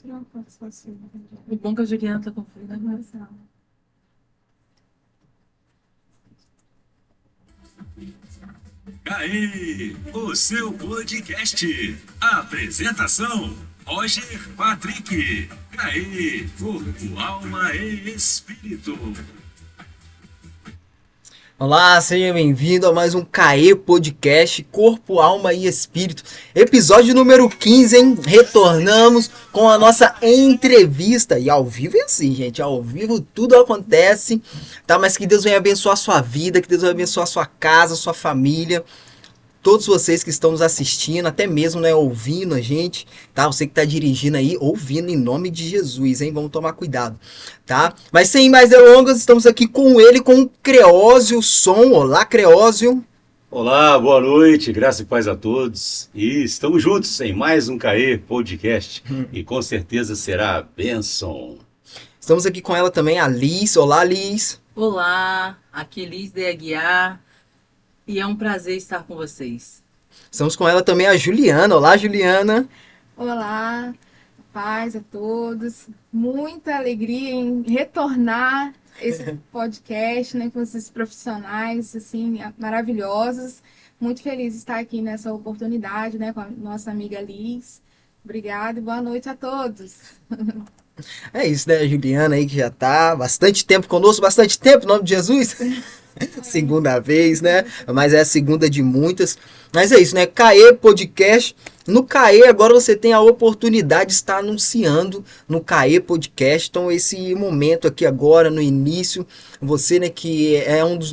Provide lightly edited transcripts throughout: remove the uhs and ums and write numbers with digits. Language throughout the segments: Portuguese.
O bom que a Juliana tá confusa agora. Aí, o seu podcast. Apresentação: Roger Patrick. Aí, corpo, alma e espírito. Olá, seja bem-vindo a mais um CAE Podcast, Corpo, Alma e Espírito. Episódio número 15, hein? Retornamos com a nossa entrevista. E ao vivo é assim, gente. Ao vivo tudo acontece, tá? Mas que Deus venha abençoar a sua vida, que Deus venha abençoar a sua casa, a sua família. Todos vocês que estão nos assistindo, até mesmo, né, ouvindo a gente, tá? Você que está dirigindo aí, ouvindo em nome de Jesus, hein? Vamos tomar cuidado, tá? Mas sem mais delongas, estamos aqui com ele, com o Creósio Som. Olá, Creósio. Olá, boa noite, graça e paz a todos. E estamos juntos em mais um CAE Podcast. E com certeza será bênção. Estamos aqui com ela também, a Liz. Olá, Liz. Olá, aqui é Liz de Aguiar e é um prazer estar com vocês. Estamos com ela também, a Juliana. Olá, Juliana. Olá, paz a todos. Muita alegria em retornar esse podcast, né, com esses profissionais assim maravilhosos. Muito feliz de estar aqui nessa oportunidade, né, com a nossa amiga Liz. Obrigada e boa noite a todos. É isso, né, a Juliana aí que já tá bastante tempo conosco, bastante tempo, em nome de Jesus. Segunda vez, né? Mas é a segunda de muitas. Mas é isso, né? CAE Podcast. No CAE agora você tem a oportunidade de estar anunciando no CAE Podcast. Então esse momento aqui agora, no início, você, né, que é um dos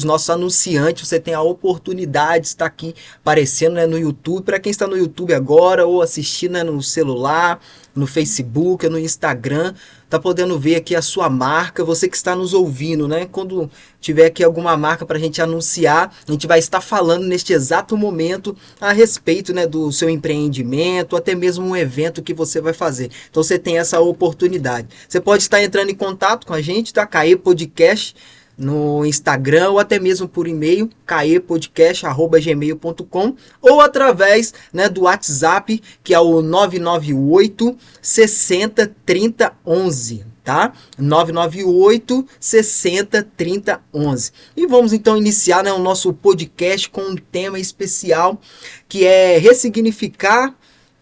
nossos anunciantes, você tem a oportunidade de estar aqui aparecendo, né, no YouTube. Para quem está no YouTube agora ou assistindo, né, no celular, no Facebook, no Instagram, tá podendo ver aqui a sua marca, você que está nos ouvindo, né? Quando tiver aqui alguma marca para a gente anunciar, a gente vai estar falando neste exato momento a respeito, né, do seu empreendimento, até mesmo um evento que você vai fazer. Então você tem essa oportunidade. Você pode estar entrando em contato com a gente, tá? CAE Podcast no Instagram ou até mesmo por e-mail, caepodcast@gmail.com, ou através, né, do WhatsApp, que é o 998 60 30 11, tá? 998 60 30 11. E vamos então iniciar, né, o nosso podcast com um tema especial, que é ressignificar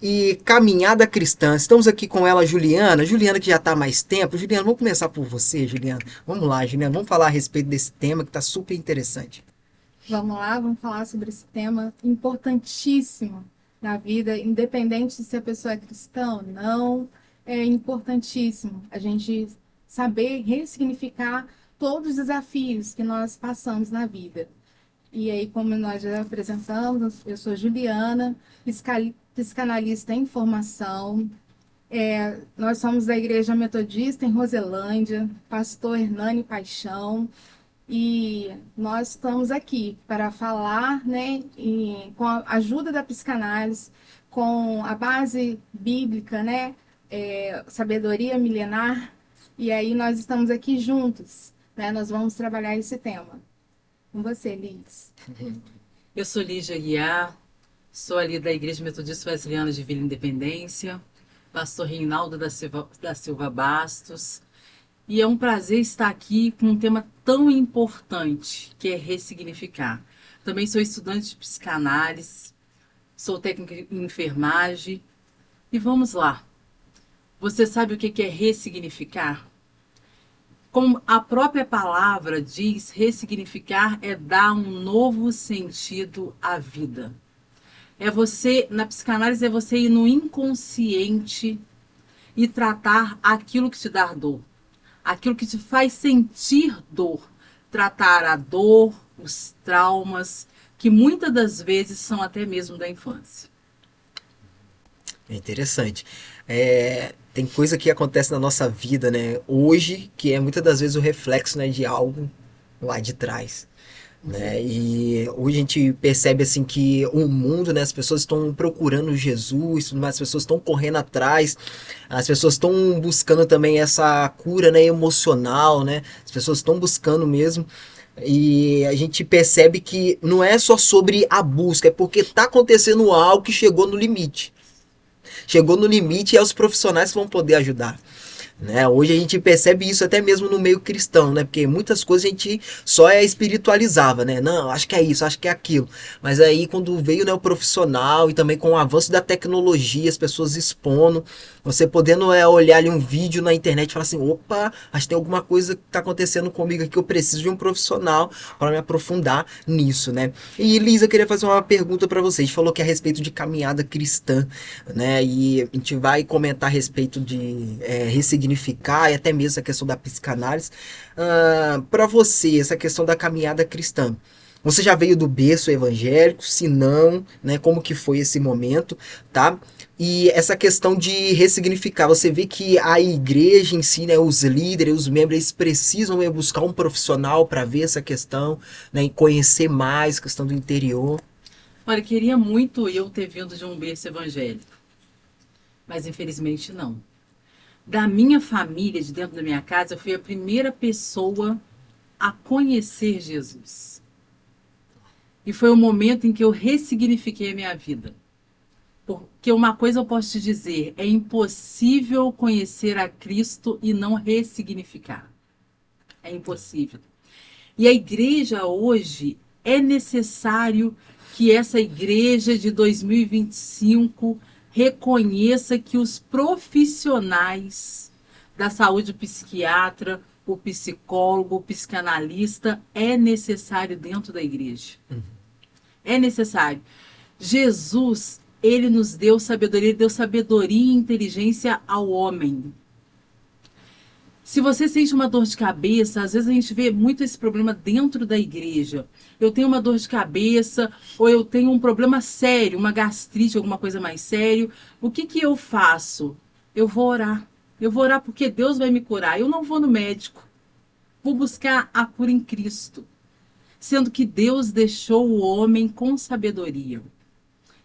e caminhada cristã. Estamos aqui com ela, Juliana. Juliana, que já está há mais tempo. Juliana, vamos começar por você, Juliana. Vamos lá, Juliana. Vamos falar a respeito desse tema que está super interessante. Vamos lá, vamos falar sobre esse tema importantíssimo na vida, independente se a pessoa é cristã ou não. É importantíssimo a gente saber ressignificar todos os desafios que nós passamos na vida. E aí, como nós já apresentamos, eu sou Juliana, psicanalista em formação. Nós somos da Igreja Metodista em Roselândia, pastor Hernani Paixão, e nós estamos aqui para falar, né, com a ajuda da psicanálise, com a base bíblica, né, sabedoria milenar, e aí nós estamos aqui juntos, né, nós vamos trabalhar esse tema. Com você, Liz. Eu sou Lígia Aguiar, sou ali da Igreja Metodista Wesleyana de Vila Independência, pastor Reinaldo da Silva Bastos, e é um prazer estar aqui com um tema tão importante, que é ressignificar. Também sou estudante de psicanálise, sou técnica em enfermagem, e vamos lá. Você sabe o que é ressignificar? Como a própria palavra diz, ressignificar é dar um novo sentido à vida. É você, na psicanálise, é você ir no inconsciente e tratar aquilo que te dá dor. Aquilo que te faz sentir dor. Tratar a dor, os traumas, que muitas das vezes são até mesmo da infância. É interessante. Tem coisa que acontece na nossa vida, né, hoje, que é muitas das vezes o reflexo, né, de algo lá de trás. Né? E hoje a gente percebe assim que o mundo, né, as pessoas estão procurando Jesus, mas as pessoas estão correndo atrás, as pessoas estão buscando também essa cura, né, emocional, né? As pessoas estão buscando mesmo. E a gente percebe que não é só sobre a busca, é porque está acontecendo algo que chegou no limite. chegou no limite e é os profissionais que vão poder ajudar. Né? Hoje a gente percebe isso até mesmo no meio cristão, né? Porque muitas coisas a gente só espiritualizava, né? Não, acho que é isso, acho que é aquilo. Mas aí quando veio, né, o profissional e também com o avanço da tecnologia, as pessoas expondo, você podendo olhar ali um vídeo na internet e falar assim, opa, acho que tem alguma coisa que está acontecendo comigo aqui, eu preciso de um profissional para me aprofundar nisso, né? E Lisa, eu queria fazer uma pergunta para você. A gente falou que é a respeito de caminhada cristã, né? E a gente vai comentar a respeito de ressignificar e até mesmo essa questão da psicanálise. Para você, essa questão da caminhada cristã, você já veio do berço evangélico? Se não, né? Como que foi esse momento, tá? E essa questão de ressignificar, você vê que a igreja em si, né, os líderes, os membros, eles precisam buscar um profissional para ver essa questão, né, e conhecer mais a questão do interior. Olha, queria muito eu ter vindo de um berço evangélico, mas infelizmente não. Da minha família, de dentro da minha casa, eu fui a primeira pessoa a conhecer Jesus. E foi o momento em que eu ressignifiquei a minha vida. Porque uma coisa eu posso te dizer, é impossível conhecer a Cristo e não ressignificar. É impossível. E a igreja hoje, é necessário que essa igreja de 2025 reconheça que os profissionais da saúde, psiquiatra, o psicólogo, o psicanalista, é necessário dentro da igreja. É necessário. Jesus, ele nos deu sabedoria, ele deu sabedoria e inteligência ao homem. Se você sente uma dor de cabeça, às vezes a gente vê muito esse problema dentro da igreja. Eu tenho uma dor de cabeça, ou eu tenho um problema sério, uma gastrite, alguma coisa mais sério. O que que eu faço? Eu vou orar. Eu vou orar porque Deus vai me curar. Eu não vou no médico. Vou buscar a cura em Cristo. Sendo que Deus deixou o homem com sabedoria.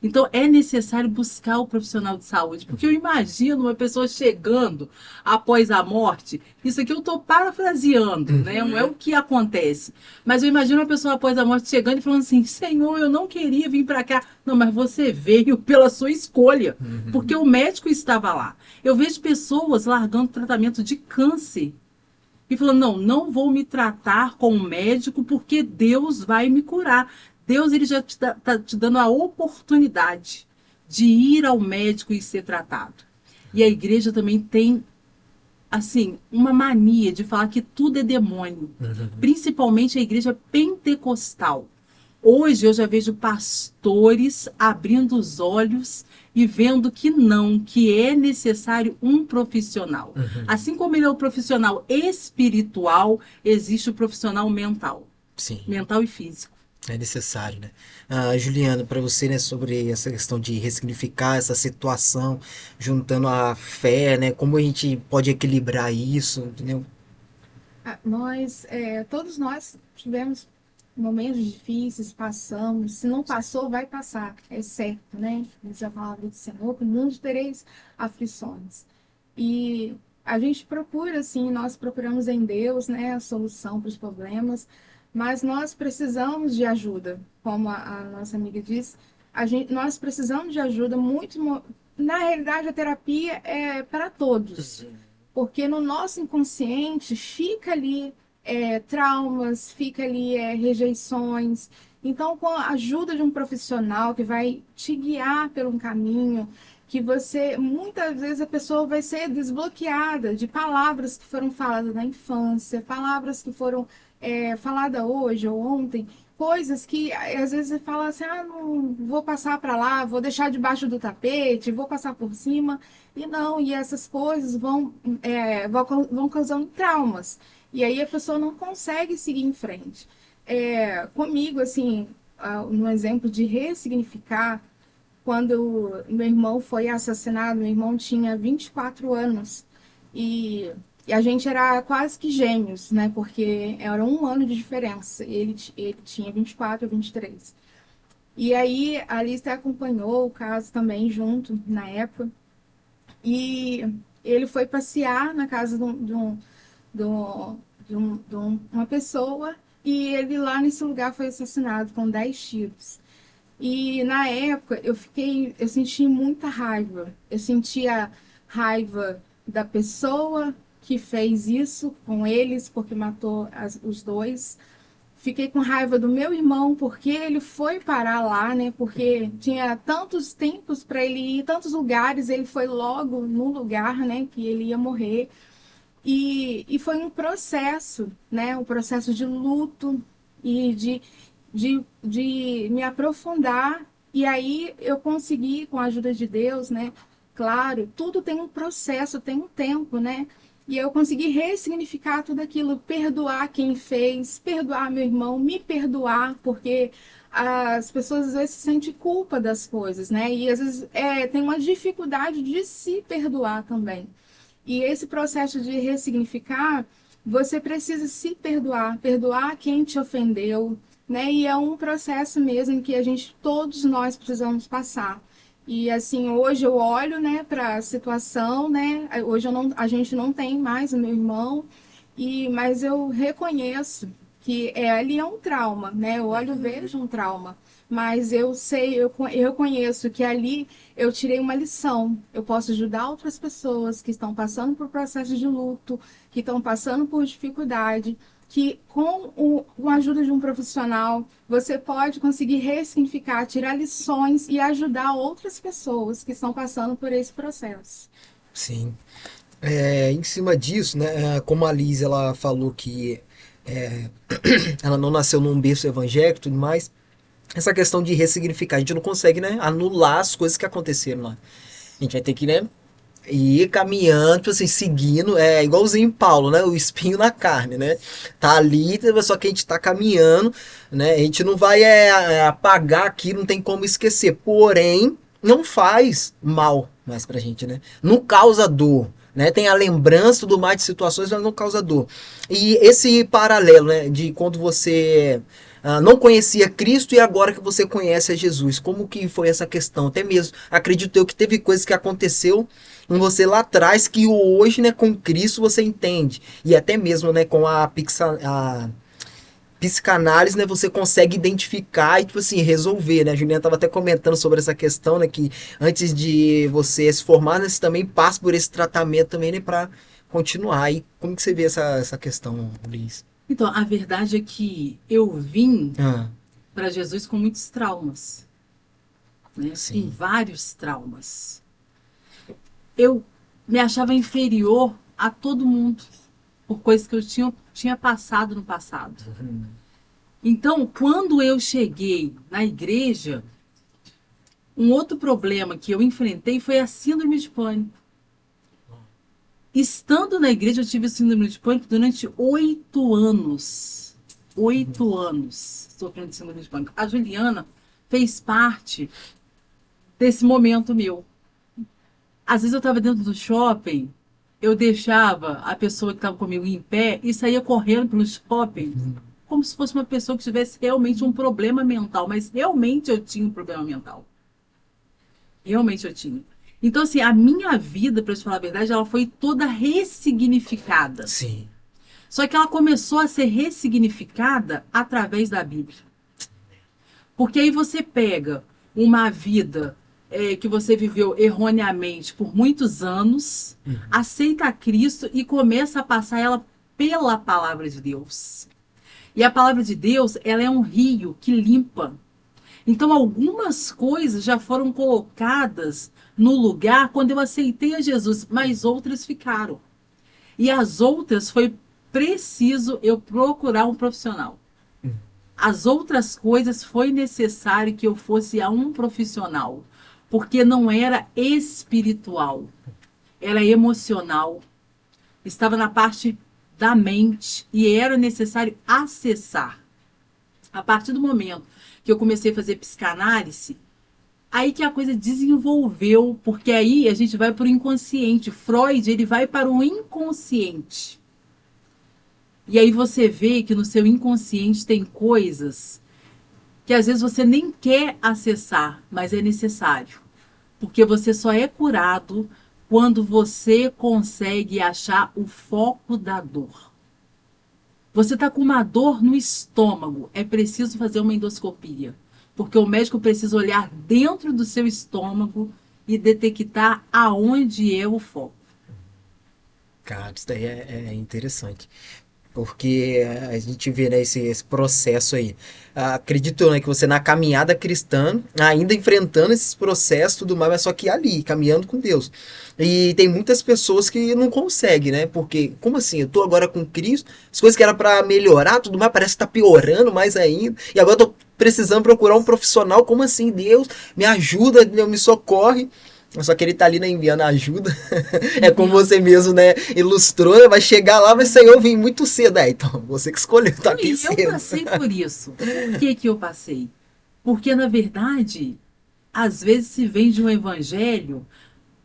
Então, é necessário buscar o profissional de saúde, porque eu imagino uma pessoa chegando após a morte, isso aqui eu estou parafraseando, né? Não é o que acontece, mas eu imagino uma pessoa após a morte chegando e falando assim, Senhor, eu não queria vir para cá. Não, mas você veio pela sua escolha, porque o médico estava lá. Eu vejo pessoas largando tratamento de câncer e falando, não, não vou me tratar com um médico porque Deus vai me curar. Deus, ele já está te dando a oportunidade de ir ao médico e ser tratado. E a igreja também tem, assim, uma mania de falar que tudo é demônio. Principalmente a igreja pentecostal. Hoje eu já vejo pastores abrindo os olhos e vendo que não, que é necessário um profissional. Assim como ele é o profissional espiritual, existe o profissional mental. Sim. Mental e físico. É necessário, né? Juliana, para você, né, sobre essa questão de ressignificar essa situação, juntando a fé, né? Como a gente pode equilibrar isso, entendeu? Todos nós tivemos momentos difíceis, passamos. Se não passou, vai passar, é certo, né? Diz a palavra do Senhor, que no mundo tereis aflições. E a gente procura, assim, nós procuramos em Deus, né, a solução para os problemas, mas nós precisamos de ajuda, como a nossa amiga disse, nós precisamos de ajuda muito. Na realidade, a terapia é para todos, porque no nosso inconsciente fica ali traumas, fica ali rejeições. Então, com a ajuda de um profissional que vai te guiar por um caminho, que muitas vezes a pessoa vai ser desbloqueada de palavras que foram faladas na infância, palavras que foram faladas hoje ou ontem, coisas que às vezes você fala assim, não vou passar para lá, vou deixar debaixo do tapete, vou passar por cima, e essas coisas vão causando traumas, e aí a pessoa não consegue seguir em frente. Comigo, assim, um exemplo de ressignificar, quando meu irmão foi assassinado, meu irmão tinha 24 anos e a gente era quase que gêmeos, né? Porque era 1 ano de diferença. Ele tinha 24, eu 23. E aí a Alice acompanhou o caso também junto na época. E ele foi passear na casa de uma pessoa e ele lá nesse lugar foi assassinado com 10 tiros. E na época eu senti muita raiva. Eu sentia raiva da pessoa que fez isso com eles, porque matou os dois. Fiquei com raiva do meu irmão, porque ele foi parar lá, né? Porque tinha tantos tempos para ele ir, tantos lugares, ele foi logo no lugar, né? Que ele ia morrer. E foi um processo, né? Um processo de luto e de me aprofundar. E aí eu consegui, com a ajuda de Deus, né? Claro, tudo tem um processo, tem um tempo, né? E eu consegui ressignificar tudo aquilo, perdoar quem fez, perdoar meu irmão, me perdoar, porque as pessoas às vezes sentem culpa das coisas, né? E às vezes tem uma dificuldade de se perdoar também. E esse processo de ressignificar, você precisa se perdoar, perdoar quem te ofendeu, né? E é um processo mesmo que todos nós precisamos passar. E assim, hoje eu olho, né, para a situação, né? Hoje a gente não tem mais o meu irmão, mas eu reconheço que ali é um trauma, né? Eu olho e vejo um trauma, mas eu conheço que ali eu tirei uma lição. Eu posso ajudar outras pessoas que estão passando por processos de luto, que estão passando por dificuldade, que com a ajuda de um profissional, você pode conseguir ressignificar, tirar lições e ajudar outras pessoas que estão passando por esse processo. Sim. Em cima disso, né, como a Liz ela falou que é, ela não nasceu num berço evangélico e tudo mais, essa questão de ressignificar, a gente não consegue, né, anular as coisas que aconteceram lá. A gente vai ter que, né, ir caminhando, tipo assim, seguindo, igualzinho Paulo, né, o espinho na carne, né, tá ali, só que a gente tá caminhando, né, a gente não vai apagar aqui, não tem como esquecer, porém, não faz mal mais pra gente, né, não causa dor, né, tem a lembrança do mais de situações, mas não causa dor. E esse paralelo, né, de quando você não conhecia Cristo e agora que você conhece a Jesus, como que foi essa questão? Até mesmo, acredito eu que teve coisas que aconteceu com você lá atrás que hoje, né, com Cristo você entende. E até mesmo, né, com a psicanálise, né, você consegue identificar e, tipo assim, resolver, né? A Juliana estava até comentando sobre essa questão, né, que antes de você se formar, né, você também passa por esse tratamento também, né, para continuar. E como que você vê essa questão, Luiz? Então, a verdade é que eu vim Ah, para Jesus com muitos traumas, né? Com sim. vários traumas. Eu me achava inferior a todo mundo por coisas que eu tinha passado no passado. Então, quando eu cheguei na igreja, um outro problema que eu enfrentei foi a síndrome de pânico. Estando na igreja, eu tive síndrome de pânico durante 8 anos. 8 anos sofrendo de síndrome de pânico. A Juliana fez parte desse momento meu. Às vezes eu estava dentro do shopping, eu deixava a pessoa que estava comigo em pé e saía correndo pelo shopping, como se fosse uma pessoa que tivesse realmente um problema mental. Mas realmente eu tinha um problema mental. Realmente eu tinha. Então, assim, a minha vida, para te falar a verdade, ela foi toda ressignificada. Sim. Só que ela começou a ser ressignificada através da Bíblia. Porque aí você pega uma vida que você viveu erroneamente por muitos anos, aceita Cristo e começa a passar ela pela palavra de Deus. E a palavra de Deus, ela é um rio que limpa. Então, algumas coisas já foram colocadas no lugar quando eu aceitei a Jesus, mas outras ficaram. E as outras foi preciso eu procurar um profissional. As outras coisas foi necessário que eu fosse a um profissional, porque não era espiritual, era emocional, estava na parte da mente e era necessário acessar. A partir do momento que eu comecei a fazer psicanálise, aí que a coisa desenvolveu, porque aí a gente vai para o inconsciente. Freud, ele vai para o inconsciente. E aí você vê que no seu inconsciente tem coisas que às vezes você nem quer acessar, mas é necessário. Porque você só é curado quando você consegue achar o foco da dor. Você está com uma dor no estômago, é preciso fazer uma endoscopia. Porque o médico precisa olhar dentro do seu estômago e detectar aonde é o foco. Cara, isso daí é interessante. Porque a gente vê, né, esse processo aí. Acredito, né, que você na caminhada cristã, ainda enfrentando esses processos e tudo mais, mas só que ali, caminhando com Deus. E tem muitas pessoas que não conseguem, né? Porque, como assim? Eu tô agora com Cristo, as coisas que era para melhorar, tudo mais, parece que tá piorando mais ainda. E agora eu tô precisando procurar um profissional, como assim? Deus, me ajuda, Deus, me socorre. Só que ele tá ali, né, enviando ajuda. É como você mesmo, né, ilustrou, né, vai chegar lá, mas Senhor, eu vim muito cedo. Então, você que escolheu, tá aqui E cedo. eu passei por isso. Por que eu passei? Porque, na verdade, às vezes se vende um evangelho,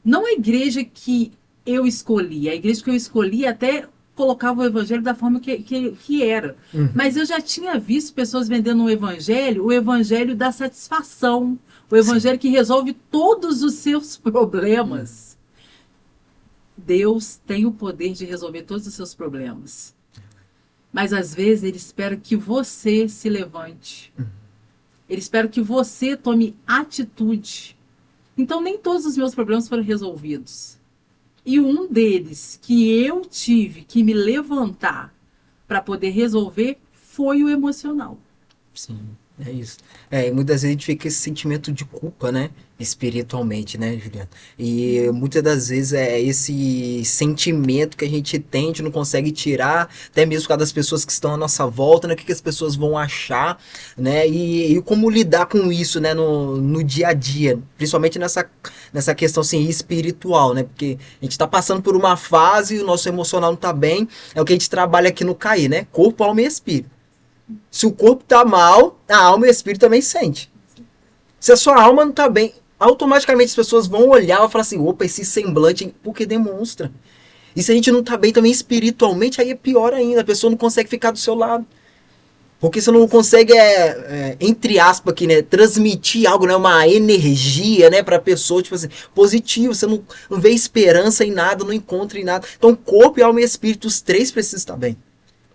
não a igreja que eu escolhi, a igreja que eu escolhi até colocava o evangelho da forma que era. Mas eu já tinha visto pessoas vendendo o evangelho da satisfação, o evangelho que resolve todos os seus problemas. Deus tem o poder de resolver todos os seus problemas. Mas às vezes ele espera que você se levante. Ele espera que você tome atitude. Então nem todos os meus problemas foram resolvidos. E um deles que eu tive que me levantar para poder resolver foi o emocional. Sim, é isso. E muitas vezes a gente fica com esse sentimento de culpa, né? Espiritualmente, né, Juliana? E muitas das vezes é esse sentimento que a gente tem, a gente não consegue tirar, até mesmo por causa das pessoas que estão à nossa volta, né? O que as pessoas vão achar, né? E como lidar com isso, né? No dia a dia, principalmente nessa questão assim, espiritual, né? Porque a gente está passando por uma fase, o nosso emocional não está bem, é o que a gente trabalha aqui no CAI, né? Corpo, alma e espírito. Se o corpo tá mal, a alma e o espírito também sente. Se a sua alma não tá bem, automaticamente as pessoas vão olhar e falar assim, opa, esse semblante, porque demonstra. E se a gente não tá bem também espiritualmente, aí é pior ainda, a pessoa não consegue ficar do seu lado. Porque você não consegue, entre aspas aqui, né, transmitir algo, né, uma energia, né, pra pessoa, tipo assim, positivo, você não vê esperança em nada, não encontra em nada. Então corpo, alma e espírito, os três precisam estar bem.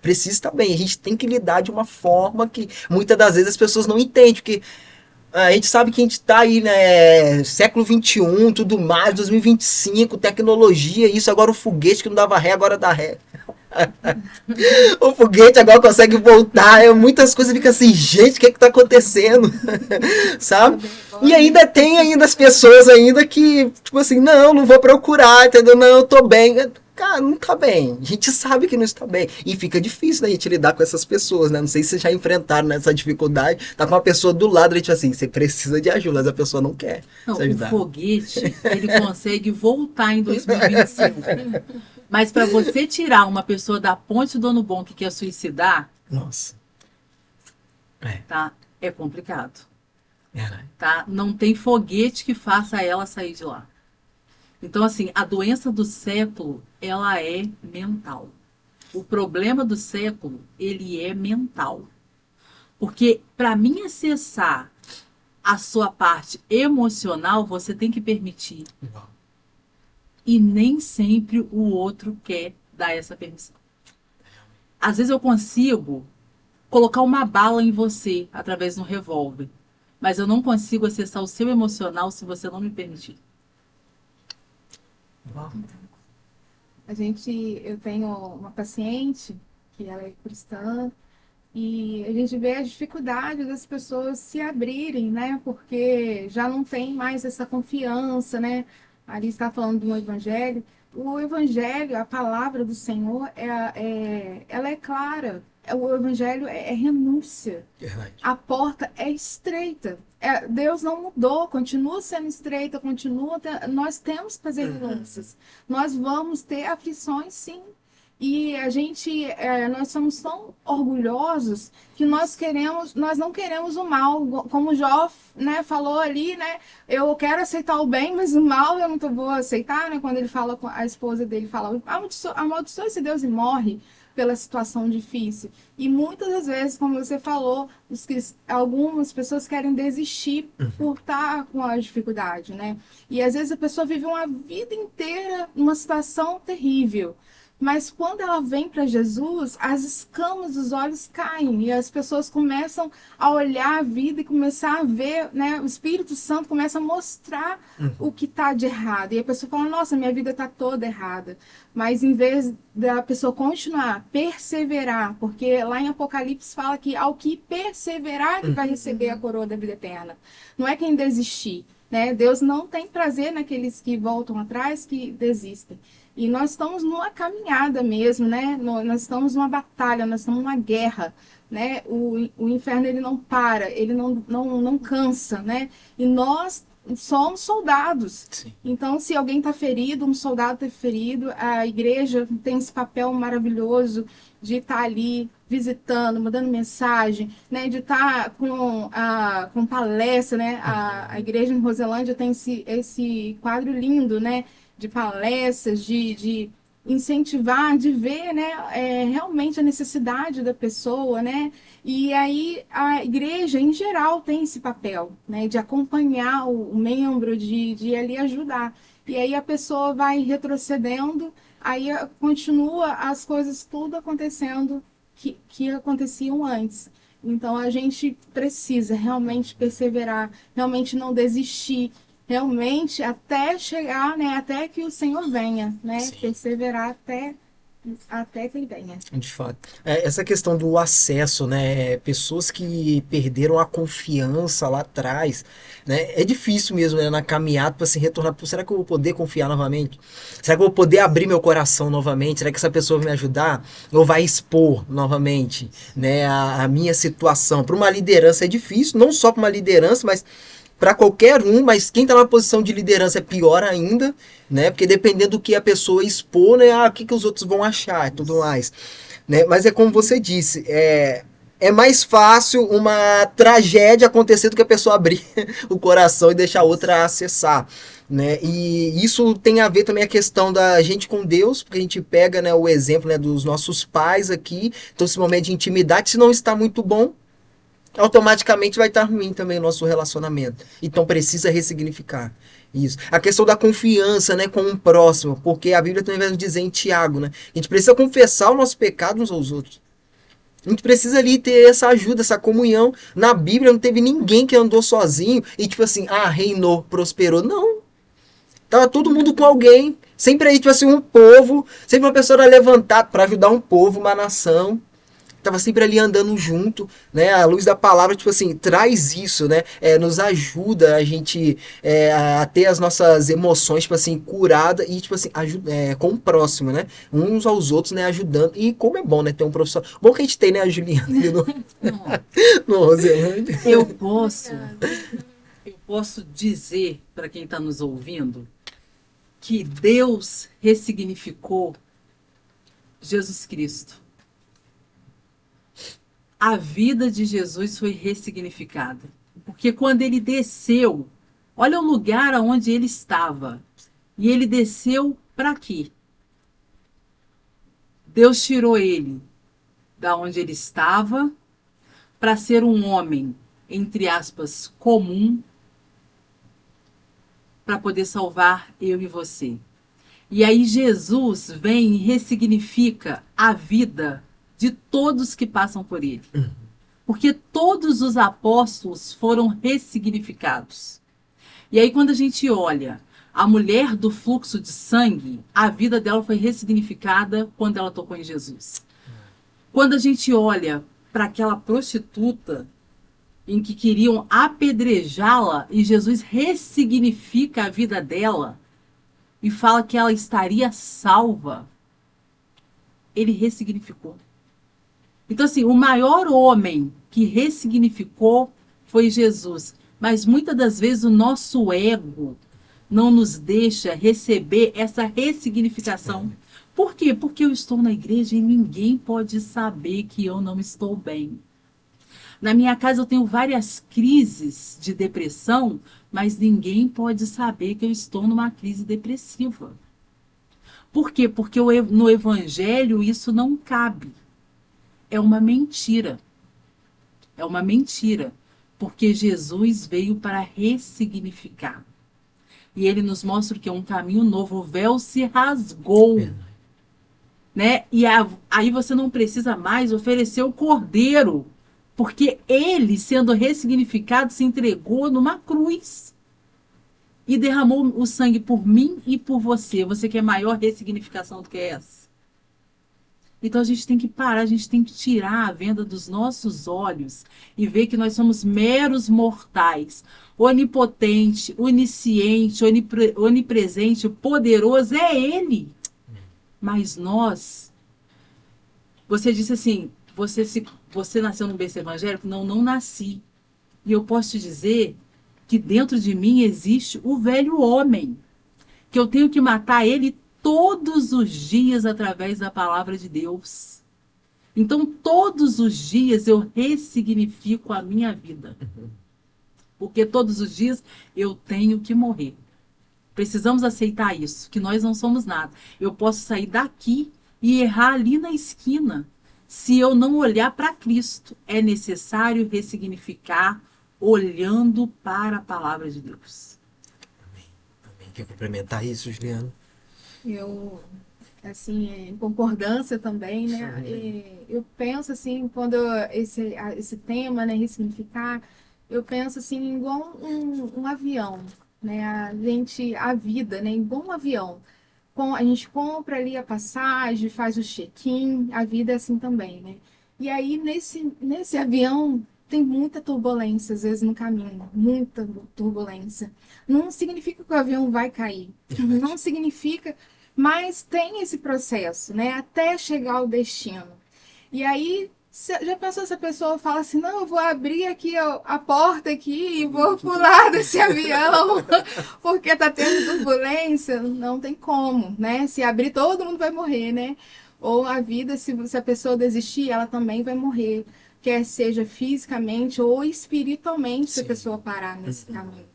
Precisa estar bem. A gente tem que lidar de uma forma que muitas das vezes as pessoas não entendem, porque a gente sabe que a gente está aí, né, século XXI, tudo mais, 2025, tecnologia, isso, agora o foguete que não dava ré, agora dá ré. O foguete agora consegue voltar, muitas coisas ficam assim, gente, o que está acontecendo? Sabe? E ainda tem as pessoas ainda que, tipo assim, não vou procurar, entendeu? Não, eu tô bem. Cara, não tá bem. A gente sabe que não está bem. E fica difícil da gente lidar com essas pessoas, né? Não sei se vocês já enfrentaram essa dificuldade. Tá com uma pessoa do lado, a gente assim, você precisa de ajuda, mas a pessoa não quer Não, se ajudar. o foguete, ele consegue voltar em 2025. Mas para você tirar uma pessoa da ponte do Dono Bom que quer suicidar, Nossa. tá? É complicado. Verdade. Tá? Não tem foguete que faça ela sair de lá. Então, assim, a doença do século, ela é mental. O problema do século, ele é mental. Porque para mim acessar a sua parte emocional, você tem que permitir. Uau. E nem sempre o outro quer dar essa permissão. Às vezes eu consigo colocar uma bala em você através de um revólver, mas eu não consigo acessar o seu emocional se você não me permitir. Uau. Eu tenho uma paciente que ela é cristã e a gente vê a dificuldade das pessoas se abrirem, né? Porque já não tem mais essa confiança, né? Ali está falando do evangelho. O evangelho, a palavra do Senhor, ela é clara. O evangelho é renúncia. Verdade. A porta é estreita. Deus não mudou, continua sendo estreita, nós temos que fazer renúncias. Nós vamos ter aflições, sim. E nós somos tão orgulhosos que nós não queremos o mal, como o Jó, né, falou ali, né, eu quero aceitar o bem, mas o mal eu não vou aceitar, né, quando ele fala com a esposa dele, fala, amaldiçoa esse Deus e morre pela situação difícil. E muitas das vezes, como você falou, algumas pessoas querem desistir por estar com a dificuldade, né, e às vezes a pessoa vive uma vida inteira numa situação terrível. Mas quando ela vem para Jesus, as escamas dos olhos caem e as pessoas começam a olhar a vida e começar a ver, né? O Espírito Santo começa a mostrar o que está de errado. E a pessoa fala: nossa, minha vida está toda errada. Mas em vez da pessoa continuar, perseverar, porque lá em Apocalipse fala que ao que perseverar que vai receber a coroa da vida eterna. Não é quem desistir, né? Deus não tem prazer naqueles que voltam atrás, que desistem. E nós estamos numa caminhada mesmo, né? Nós estamos numa batalha, nós estamos numa guerra, né? O inferno, ele não para, ele não cansa, né? E nós somos soldados. Sim. Então, se alguém está ferido, um soldado está ferido, a igreja tem esse papel maravilhoso de estar ali visitando, mandando mensagem, né? De estar com palestra, né? A igreja em Roselândia tem esse quadro lindo, né? De palestras, de incentivar, de ver, né, realmente a necessidade da pessoa, né? E aí a igreja, em geral, tem esse papel, né, de acompanhar o membro, de ali ajudar. E aí a pessoa vai retrocedendo, aí continua as coisas tudo acontecendo que aconteciam antes. Então a gente precisa realmente perseverar, realmente não desistir, realmente até chegar, né, até que o Senhor venha, né, Sim. perseverar até que ele venha. De fato. Essa questão do acesso, né? Pessoas que perderam a confiança lá atrás, né? É difícil mesmo, né? Na caminhada para se retornar. Pô, será que eu vou poder confiar novamente? Será que eu vou poder abrir meu coração novamente? Será que essa pessoa vai me ajudar? Ou vai expor novamente, né? A minha situação? Para uma liderança é difícil, não só para uma liderança, mas para qualquer um, mas quem está na posição de liderança é pior ainda, né? Porque dependendo do que a pessoa expor, né? O que os outros vão achar e tudo mais, né? Mas é como você disse, é mais fácil uma tragédia acontecer do que a pessoa abrir o coração e deixar a outra acessar, né? E isso tem a ver também a questão da gente com Deus, porque a gente pega, né, o exemplo, né, dos nossos pais aqui, então esse momento de intimidade, se não está muito bom, automaticamente vai estar ruim também o nosso relacionamento. Então precisa ressignificar isso. A questão da confiança, né, com o próximo, porque a Bíblia também vai nos dizer em Tiago, né, a gente precisa confessar o nosso pecado uns aos outros. A gente precisa ali ter essa ajuda, essa comunhão. Na Bíblia não teve ninguém que andou sozinho e tipo assim, reinou, prosperou. Não. Tava todo mundo com alguém. Sempre aí, tipo assim, um povo, sempre uma pessoa era levantada para ajudar um povo, uma nação. Tava sempre ali andando junto, né? A luz da palavra, tipo assim, traz isso, né? Nos ajuda a gente a ter as nossas emoções, tipo assim, curada e, tipo assim, com o próximo, né? Uns aos outros, né? Ajudando. E como é bom, né? Ter um professor. Bom que a gente tem, né? A Juliana ali no Roselândia. Eu posso dizer para quem está nos ouvindo que Deus ressignificou Jesus Cristo. A vida de Jesus foi ressignificada. Porque quando ele desceu, olha o lugar onde ele estava. E ele desceu para quê? Deus tirou ele da onde ele estava para ser um homem, entre aspas, comum, para poder salvar eu e você. E aí Jesus vem e ressignifica a vida de todos que passam por ele. Porque todos os apóstolos foram ressignificados. E aí quando a gente olha a mulher do fluxo de sangue, a vida dela foi ressignificada quando ela tocou em Jesus. Quando a gente olha para aquela prostituta em que queriam apedrejá-la e Jesus ressignifica a vida dela e fala que ela estaria salva, ele ressignificou. Então, assim, o maior homem que ressignificou foi Jesus. Mas muitas das vezes o nosso ego não nos deixa receber essa ressignificação. Por quê? Porque eu estou na igreja e ninguém pode saber que eu não estou bem. Na minha casa eu tenho várias crises de depressão, mas ninguém pode saber que eu estou numa crise depressiva. Por quê? Porque no evangelho isso não cabe. É uma mentira. É uma mentira. Porque Jesus veio para ressignificar. E ele nos mostra que é um caminho novo. O véu se rasgou. né? Aí você não precisa mais oferecer o cordeiro, porque ele, sendo ressignificado, se entregou numa cruz e derramou o sangue por mim e por você. Você quer maior ressignificação do que essa? Então a gente tem que parar, a gente tem que tirar a venda dos nossos olhos e ver que nós somos meros mortais. Onipotente, onisciente, onipresente, poderoso é Ele. Mas nós, você disse assim, você nasceu num berço evangélico? Não, não nasci. E eu posso te dizer que dentro de mim existe o velho homem, que eu tenho que matar ele todos os dias através da palavra de Deus. Então, todos os dias eu ressignifico a minha vida. Porque todos os dias eu tenho que morrer. Precisamos aceitar isso, que nós não somos nada. Eu posso sair daqui e errar ali na esquina. Se eu não olhar para Cristo, é necessário ressignificar olhando para a palavra de Deus. Amém. Quer complementar isso, Juliana? Eu, assim, em concordância também, né? Eu penso, assim, quando esse tema, né, ressignificar, eu penso, assim, igual um avião, né? A vida, né, igual um avião. A gente compra ali a passagem, faz o check-in, a vida é assim também, né? E aí, nesse avião, tem muita turbulência, às vezes, no caminho, muita turbulência. Não significa que o avião vai cair, não significa, mas tem esse processo, né? Até chegar ao destino. E aí, já pensou se a pessoa fala assim, não, eu vou abrir aqui a porta aqui e vou pular desse avião, porque tá tendo turbulência? Não tem como, né? Se abrir, todo mundo vai morrer, né? Ou a vida, se a pessoa desistir, ela também vai morrer, quer seja fisicamente ou espiritualmente, se a pessoa parar nesse caminho.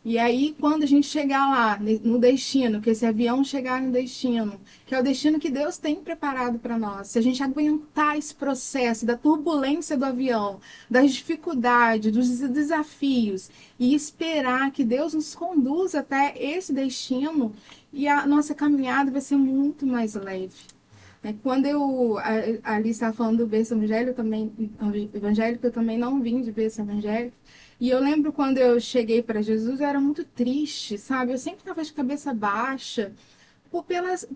E aí, quando a gente chegar lá, no destino, que esse avião chegar no destino, que é o destino que Deus tem preparado para nós, se a gente aguentar esse processo da turbulência do avião, das dificuldades, dos desafios, e esperar que Deus nos conduza até esse destino, e a nossa caminhada vai ser muito mais leve. Quando ali estava falando do berço evangélico, eu também não vim de berço evangélico. E eu lembro quando eu cheguei para Jesus, eu era muito triste, sabe? Eu sempre estava de cabeça baixa,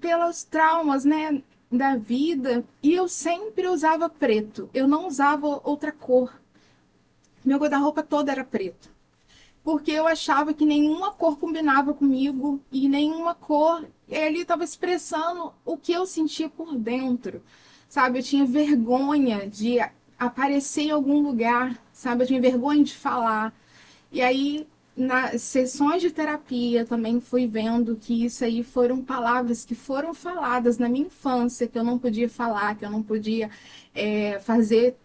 pelos traumas, né, da vida. E eu sempre usava preto, eu não usava outra cor. Meu guarda-roupa todo era preto. Porque eu achava que nenhuma cor combinava comigo e nenhuma cor ele estava expressando o que eu sentia por dentro, sabe? Eu tinha vergonha de aparecer em algum lugar, sabe? Eu tinha vergonha de falar. E aí, nas sessões de terapia, também fui vendo que isso aí foram palavras que foram faladas na minha infância, que eu não podia falar, que eu não podia fazer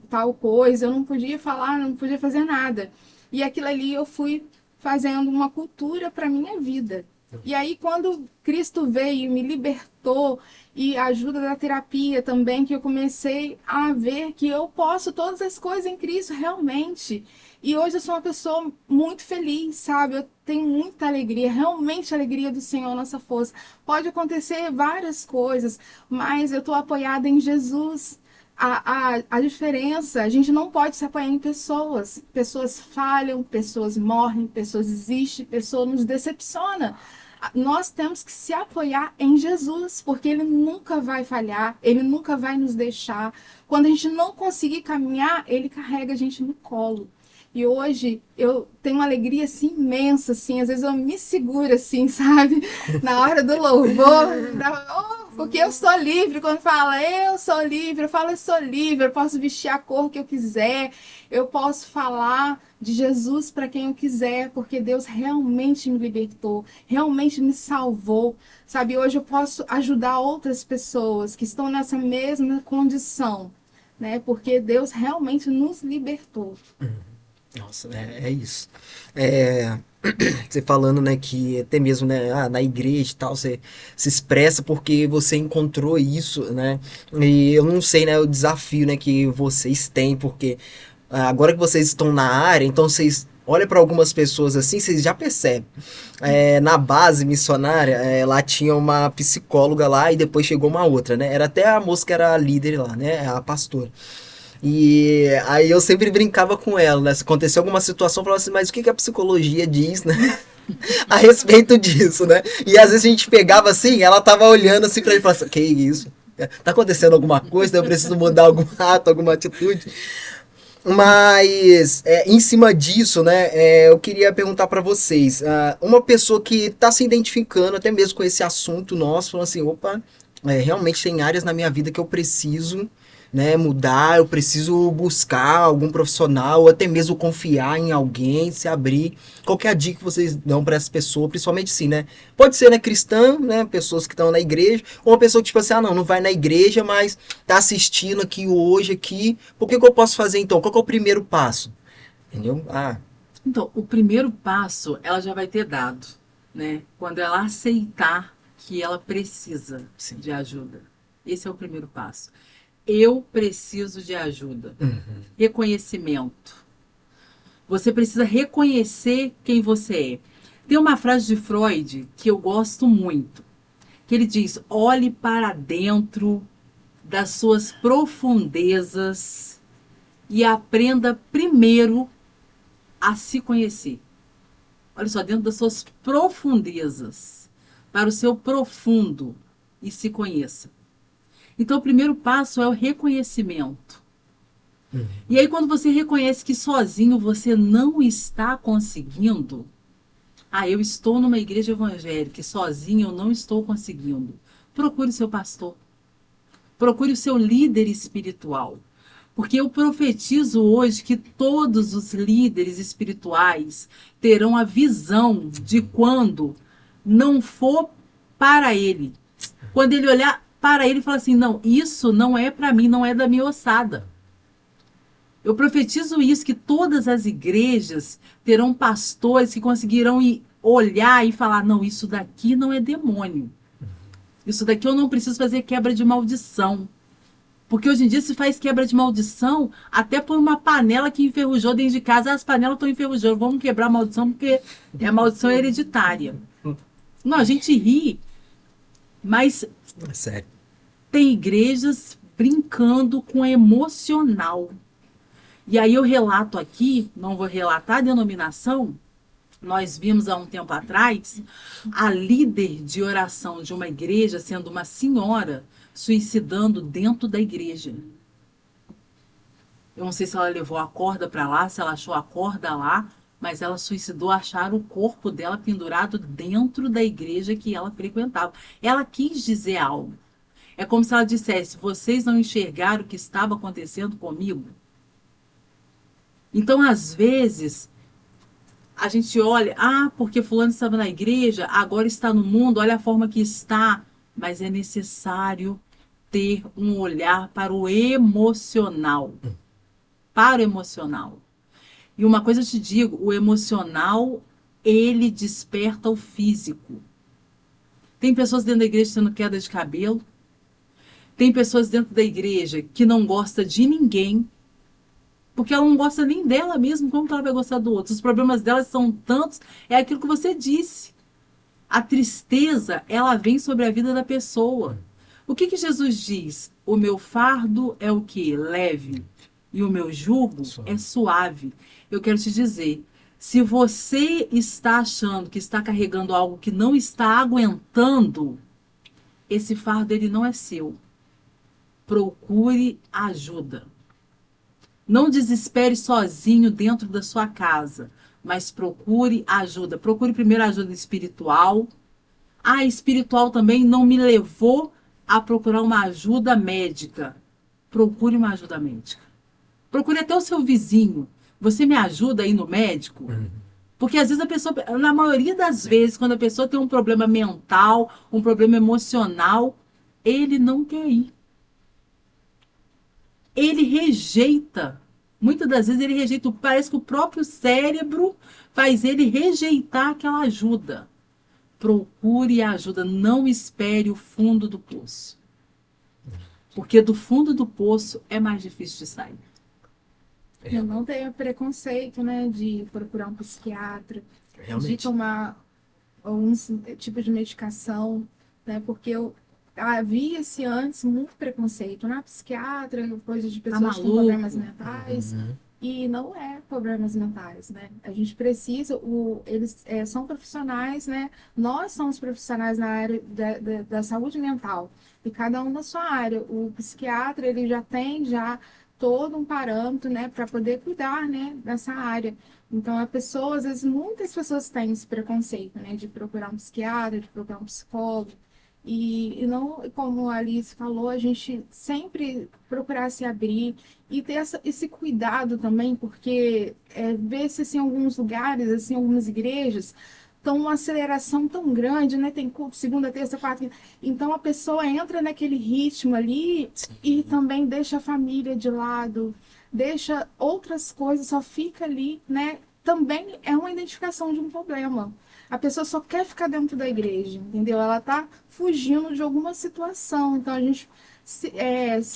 tal coisa, eu não podia falar, não podia fazer nada. E aquilo ali eu fui fazendo uma cultura para minha vida. E aí, quando Cristo veio e me libertou, e a ajuda da terapia também, que eu comecei a ver que eu posso todas as coisas em Cristo, realmente. E hoje eu sou uma pessoa muito feliz, sabe? Eu tenho muita alegria, realmente a alegria do Senhor, nossa força. Pode acontecer várias coisas, mas eu estou apoiada em Jesus. A diferença, a gente não pode se apoiar em pessoas. Pessoas falham, pessoas morrem, pessoas desistem, pessoas nos decepcionam. Nós temos que se apoiar em Jesus, porque Ele nunca vai falhar, Ele nunca vai nos deixar. Quando a gente não conseguir caminhar, Ele carrega a gente no colo. E hoje eu tenho uma alegria assim, imensa, assim, às vezes eu me seguro assim, sabe? Na hora do louvor, porque eu sou livre. Quando fala eu sou livre, eu falo eu sou livre, eu posso vestir a cor que eu quiser, eu posso falar de Jesus para quem eu quiser, porque Deus realmente me libertou, realmente me salvou, sabe? Hoje eu posso ajudar outras pessoas que estão nessa mesma condição, né? Porque Deus realmente nos libertou. Nossa, é isso. Você falando, né, que até mesmo, né, na igreja e tal, você se expressa porque você encontrou isso, né? E eu não sei, né, o desafio, né, que vocês têm, porque agora que vocês estão na área, então vocês olha para algumas pessoas assim, vocês já percebem. Na base missionária, lá tinha uma psicóloga lá e depois chegou uma outra, né? Era até a moça que era a líder lá, né? A pastora. E aí eu sempre brincava com ela, né? Se aconteceu alguma situação, eu falava assim, mas o que que a psicologia diz, né? A respeito disso, né? E às vezes a gente pegava assim, ela tava olhando assim pra ele e falava assim, que isso? Tá acontecendo alguma coisa? Eu preciso mudar algum ato, alguma atitude? Mas em cima disso, né, eu queria perguntar para vocês, uma pessoa que está se identificando até mesmo com esse assunto nosso, falando assim, opa, realmente tem áreas na minha vida que eu preciso, né, mudar, eu preciso buscar algum profissional, ou até mesmo confiar em alguém, se abrir. Qual que é a dica que vocês dão para essa pessoa, principalmente sim, né? Pode ser, né, cristã, né, pessoas que estão na igreja, ou uma pessoa que tipo assim, não vai na igreja, mas tá assistindo aqui hoje aqui, por que que eu posso fazer então? Qual que é o primeiro passo? Entendeu? Então, o primeiro passo ela já vai ter dado, né? Quando ela aceitar que ela precisa Sim. de ajuda. Esse é o primeiro passo. Eu preciso de ajuda. Reconhecimento. Você precisa reconhecer quem você é. Tem uma frase de Freud que eu gosto muito, que ele diz: olhe para dentro das suas profundezas e aprenda primeiro a se conhecer. Olha só, dentro das suas profundezas, para o seu profundo, e se conheça. Então, o primeiro passo é o reconhecimento. E aí, quando você reconhece que sozinho você não está conseguindo, eu estou numa igreja evangélica e sozinho eu não estou conseguindo. Procure o seu pastor. Procure o seu líder espiritual. Porque eu profetizo hoje que todos os líderes espirituais terão a visão de quando não for para ele. Quando ele olhar para ele e falar assim, não, isso não é para mim, não é da minha ossada. Eu profetizo isso, que todas as igrejas terão pastores que conseguirão olhar e falar, não, isso daqui não é demônio. Isso daqui eu não preciso fazer quebra de maldição. Porque hoje em dia se faz quebra de maldição até por uma panela que enferrujou dentro de casa. As panelas estão enferrujando, vamos quebrar a maldição porque é maldição hereditária. Não, a gente ri, mas Sério. tem igrejas brincando com emocional. E aí eu relato aqui, não vou relatar a denominação, nós vimos há um tempo atrás a líder de oração de uma igreja, sendo uma senhora, suicidando dentro da igreja. Eu não sei se ela levou a corda para lá, se ela achou a corda lá, mas ela suicidou, acharam o corpo dela pendurado dentro da igreja que ela frequentava. Ela quis dizer algo. É como se ela dissesse, vocês não enxergaram o que estava acontecendo comigo? Então, às vezes, a gente olha, porque fulano estava na igreja, agora está no mundo, olha a forma que está. Mas é necessário ter um olhar para o emocional. Para o emocional. E uma coisa eu te digo, o emocional, ele desperta o físico. Tem pessoas dentro da igreja tendo queda de cabelo. Tem pessoas dentro da igreja que não gosta de ninguém. Porque ela não gosta nem dela mesma, como que ela vai gostar do outro? Os problemas dela são tantos, é aquilo que você disse. A tristeza, ela vem sobre a vida da pessoa. O que que Jesus diz? O meu fardo é o quê? Leve. E o meu jugo é suave. Eu quero te dizer, se você está achando que está carregando algo que não está aguentando, esse fardo ele não é seu. Procure ajuda. Não desespere sozinho dentro da sua casa, mas procure ajuda. Procure primeiro ajuda espiritual. Espiritual também não me levou a procurar uma ajuda médica. Procure uma ajuda médica. Procure até o seu vizinho. Você me ajuda aí no médico? Porque às vezes a pessoa, na maioria das vezes, quando a pessoa tem um problema mental, um problema emocional, ele não quer ir. Ele rejeita. Muitas das vezes ele rejeita. Parece que o próprio cérebro faz ele rejeitar aquela ajuda. Procure ajuda. Não espere o fundo do poço. Porque do fundo do poço é mais difícil de sair. Eu não tenho preconceito, né, de procurar um psiquiatra, de Realmente. tomar alguns tipos de medicação, né, porque eu havia-se antes muito preconceito na psiquiatra, coisa de Tá pessoas com problemas maluco? mentais, Uhum. e não é problemas mentais, né? A gente precisa, eles são profissionais, né? Nós somos profissionais na área da saúde mental, e cada um na sua área. O psiquiatra, ele já tem já todo um parâmetro, né, para poder cuidar, né, dessa área. Então, a pessoa, às vezes, muitas pessoas têm esse preconceito, né, de procurar um psiquiatra, de procurar um psicólogo. E não, como a Alice falou, a gente sempre procurar se abrir e ter esse cuidado também, porque vê-se assim, em alguns lugares, assim, algumas igrejas, estão uma aceleração tão grande, né? Tem culto segunda, terça, quarta. Então a pessoa entra naquele ritmo ali e Sim. também deixa a família de lado, deixa outras coisas, só fica ali, né? Também é uma identificação de um problema. A pessoa só quer ficar dentro da igreja, entendeu? Ela está fugindo de alguma situação. Então a gente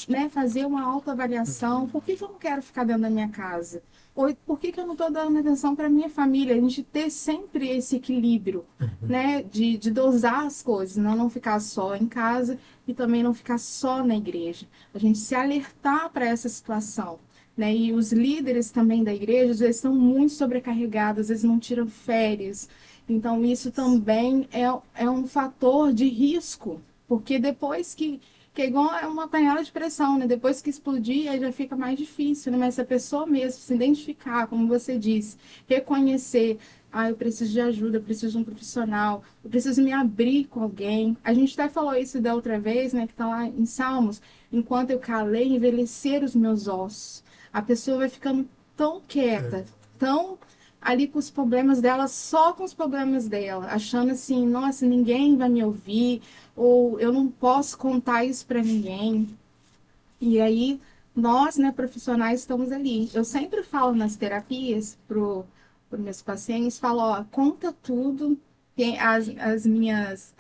né, fazer uma autoavaliação. Por que eu não quero ficar dentro da minha casa? Ou por que eu não estou dando atenção para minha família? A gente ter sempre esse equilíbrio, né, de dosar as coisas, não ficar só em casa e também não ficar só na igreja. A gente se alertar para essa situação. Né? E os líderes também da igreja, às vezes, estão muito sobrecarregados, às vezes não tiram férias. Então, isso também é um fator de risco, porque depois que é igual a uma panela de pressão, né? Depois que explodir, aí já fica mais difícil, né? Mas se a pessoa mesmo se identificar, como você disse, reconhecer, eu preciso de ajuda, eu preciso de um profissional, eu preciso me abrir com alguém. A gente até falou isso da outra vez, né? Que está lá em Salmos, enquanto eu calei, envelhecer os meus ossos. A pessoa vai ficando tão quieta, tão ali com os problemas dela, só com os problemas dela, achando assim, nossa, ninguém vai me ouvir, ou eu não posso contar isso para ninguém. E aí, nós, né, profissionais, estamos ali. Eu sempre falo nas terapias pro meus pacientes, falo, ó, conta tudo, as minhas,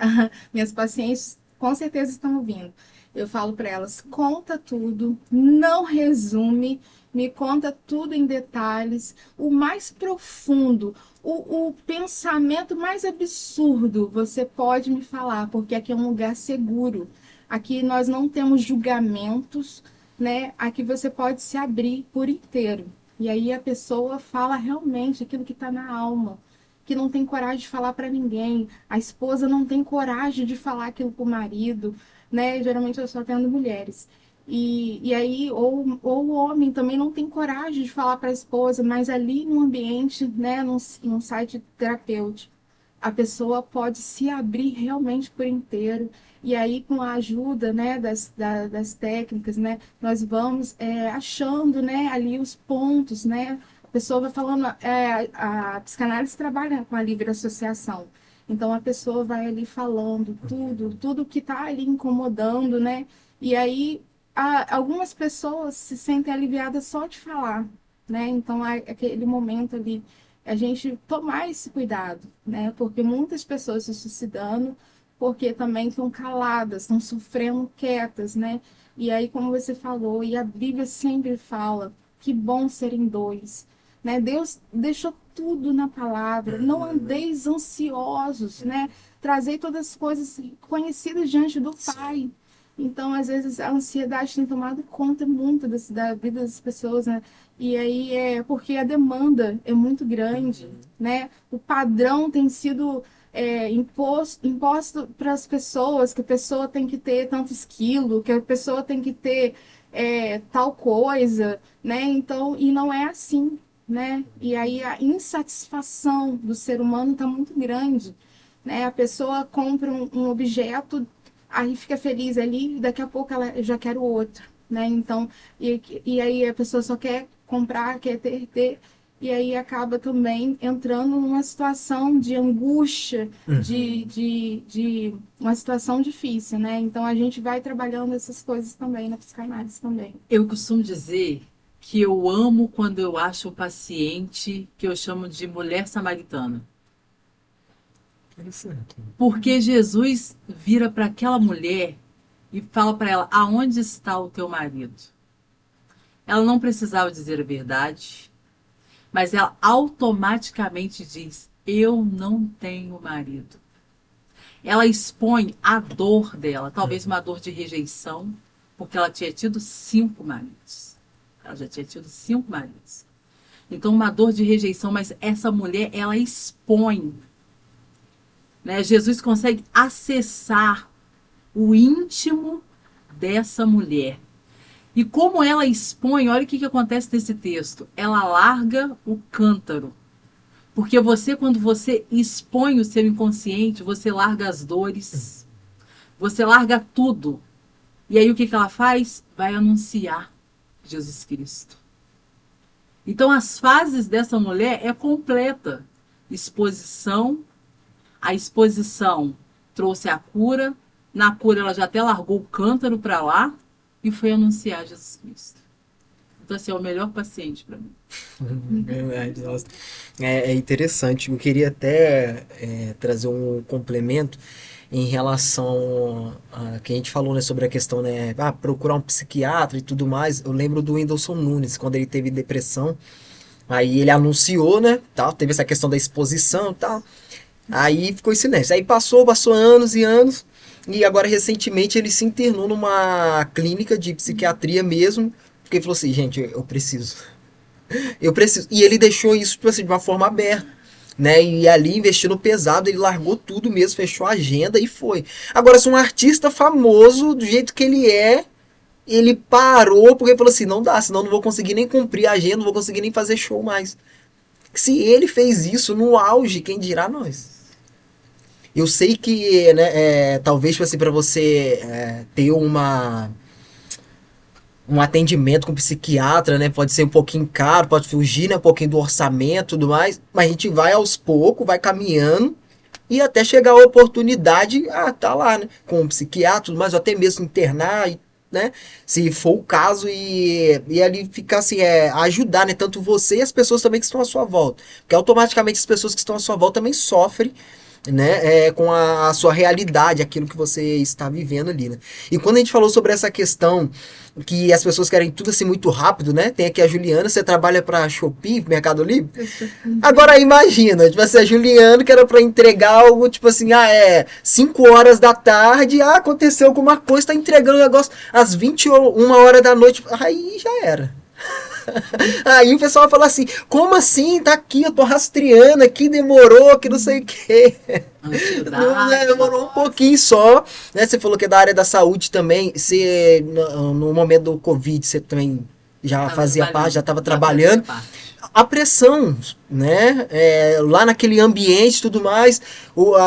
minhas pacientes com certeza estão ouvindo. Eu falo para elas, conta tudo, não resume, me conta tudo em detalhes, o mais profundo, o pensamento mais absurdo você pode me falar, porque aqui é um lugar seguro. Aqui nós não temos julgamentos, né? Aqui você pode se abrir por inteiro. E aí a pessoa fala realmente aquilo que está na alma, que não tem coragem de falar para ninguém. A esposa não tem coragem de falar aquilo para o marido, né? Geralmente eu só atendo mulheres. E aí, ou o homem também não tem coragem de falar para a esposa, mas ali no ambiente, né, num site terapêutico, a pessoa pode se abrir realmente por inteiro. E aí, com a ajuda, né, das técnicas, né, nós vamos achando, né, ali os pontos, né? A pessoa vai falando, a psicanálise trabalha com a livre associação. Então, a pessoa vai ali falando tudo que está ali incomodando, né? E aí, algumas pessoas se sentem aliviadas só de falar, né? Então, aquele momento ali, a gente tomar esse cuidado, né? Porque muitas pessoas se suicidando porque também estão caladas, estão sofrendo quietas, né? E aí, como você falou, e a Bíblia sempre fala, que bom serem dois, né? Deus deixou tudo na palavra, não andeis ansiosos, né? Trazei todas as coisas conhecidas diante do Pai. Então, às vezes, a ansiedade tem tomado conta muito da vida das pessoas, né? E aí é porque a demanda é muito grande, né? O padrão tem sido imposto para as pessoas, que a pessoa tem que ter tantos quilos, que a pessoa tem que ter tal coisa, né? Então, e não é assim, né? E aí a insatisfação do ser humano está muito grande, né? A pessoa compra um objeto, aí fica feliz ali, e daqui a pouco ela já quer o outro, né? Então, e aí a pessoa só quer comprar, quer ter, e aí acaba também entrando numa situação de angústia, de uma situação difícil, né? Então a gente vai trabalhando essas coisas também na psicanálise também. Eu costumo dizer que eu amo quando eu acho o paciente que eu chamo de mulher samaritana. Interessante. Porque Jesus vira para aquela mulher e fala para ela: aonde está o teu marido? Ela não precisava dizer a verdade, mas ela automaticamente diz: eu não tenho marido. Ela expõe a dor dela, talvez uma dor de rejeição, porque ela tinha tido 5 maridos. Ela já tinha tido 5 maridos. Então, uma dor de rejeição, mas essa mulher, ela expõe. Né? Jesus consegue acessar o íntimo dessa mulher. E como ela expõe, olha o que acontece nesse texto. Ela larga o cântaro. Porque você, quando você expõe o seu inconsciente, você larga as dores, você larga tudo. E aí o que ela faz? Vai anunciar Jesus Cristo. Então as fases dessa mulher é completa. Exposição, a exposição trouxe a cura, na cura ela já até largou o cântaro para lá e foi anunciar Jesus Cristo. Então assim, é o melhor paciente para mim. Verdade, nossa. É interessante. Eu queria até trazer um complemento em relação a que a gente falou, né, sobre a questão, né, procurar um psiquiatra e tudo mais. Eu lembro do Whindersson Nunes, quando ele teve depressão. Aí ele anunciou, né, tal, teve essa questão da exposição e tal. Aí ficou em silêncio. Aí passou anos e anos. E agora, recentemente, ele se internou numa clínica de psiquiatria mesmo. Porque ele falou assim, gente, eu preciso. Eu preciso. E ele deixou isso, tipo assim, de uma forma aberta. Né? E ali, investindo pesado, ele largou tudo mesmo, fechou a agenda e foi. Agora, se um artista famoso, do jeito que ele parou, porque falou assim, não dá, senão não vou conseguir nem cumprir a agenda, não vou conseguir nem fazer show mais. Se ele fez isso no auge, quem dirá nós? Eu sei que, né, talvez, tipo assim, para você ter um atendimento com psiquiatra, né? Pode ser um pouquinho caro, pode fugir, né, um pouquinho do orçamento e tudo mais, mas a gente vai aos poucos, vai caminhando e até chegar a oportunidade, tá lá, né, com um psiquiatra, mas até mesmo internar, né, se for o caso, e ali ficar assim, ajudar, né, tanto você e as pessoas também que estão à sua volta, porque automaticamente as pessoas que estão à sua volta também sofrem, né, com a sua realidade, aquilo que você está vivendo ali, né? E quando a gente falou sobre essa questão que as pessoas querem tudo assim muito rápido, né? Tem aqui a Juliana, você trabalha para Shopee, Mercado Livre? Agora imagina, tipo assim, a Juliana que era para entregar algo, tipo assim, 5 horas da tarde, aconteceu alguma coisa, tá entregando o negócio às 21 horas da noite, aí já era. Aí o pessoal fala assim, como assim? Tá aqui, eu tô rastreando aqui, demorou, que não sei o quê. Demorou um pouquinho só, né? Você falou que é da área da saúde também. Você, no momento do Covid, você também já fazia parte, já estava trabalhando. A pressão, né? Lá naquele ambiente e tudo mais,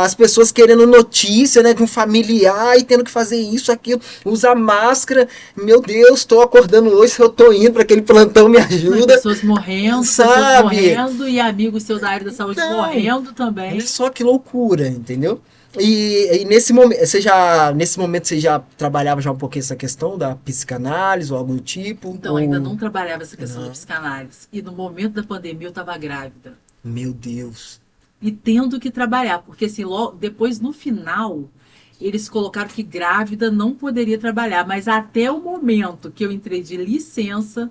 as pessoas querendo notícia, né? De um familiar e tendo que fazer isso, aquilo, usar máscara. Meu Deus, tô acordando hoje, eu tô indo para aquele plantão, me ajuda. Pessoas morrendo, sabe? Pessoas morrendo e amigos seu da área da saúde morrendo também. Olha só que loucura, entendeu? E nesse momento você já trabalhava já um pouquinho essa questão da psicanálise ou algo do tipo? Então, ainda não trabalhava essa questão da psicanálise. E no momento da pandemia eu estava grávida. Meu Deus. E tendo que trabalhar, porque assim, depois no final, eles colocaram que grávida não poderia trabalhar, mas até o momento que eu entrei de licença,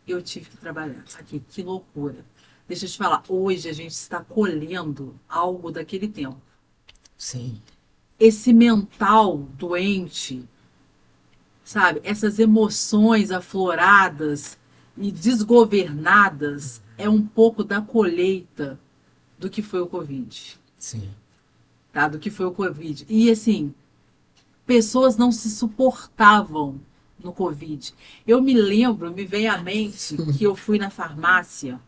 eu tive que trabalhar. Aqui, que loucura. Deixa eu te falar, hoje a gente está colhendo algo daquele tempo. Sim. Esse mental doente, sabe? Essas emoções afloradas e desgovernadas é um pouco da colheita do que foi o Covid. Sim. Tá? Do que foi o Covid. E assim, pessoas não se suportavam no Covid. Eu me lembro, me vem à mente que eu fui na farmácia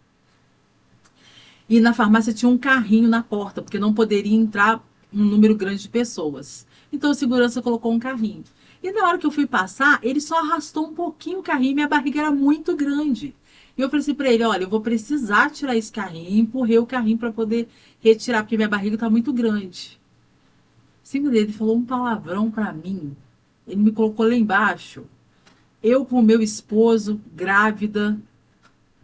e na farmácia tinha um carrinho na porta, porque não poderia entrar um número grande de pessoas. Então a segurança colocou um carrinho. E na hora que eu fui passar, ele só arrastou um pouquinho o carrinho e minha barriga era muito grande. E eu falei assim para ele, olha, eu vou precisar tirar esse carrinho. E empurrei o carrinho para poder retirar, porque minha barriga está muito grande. Simplesmente ele falou um palavrão para mim. Ele me colocou lá embaixo. Eu com o meu esposo, grávida.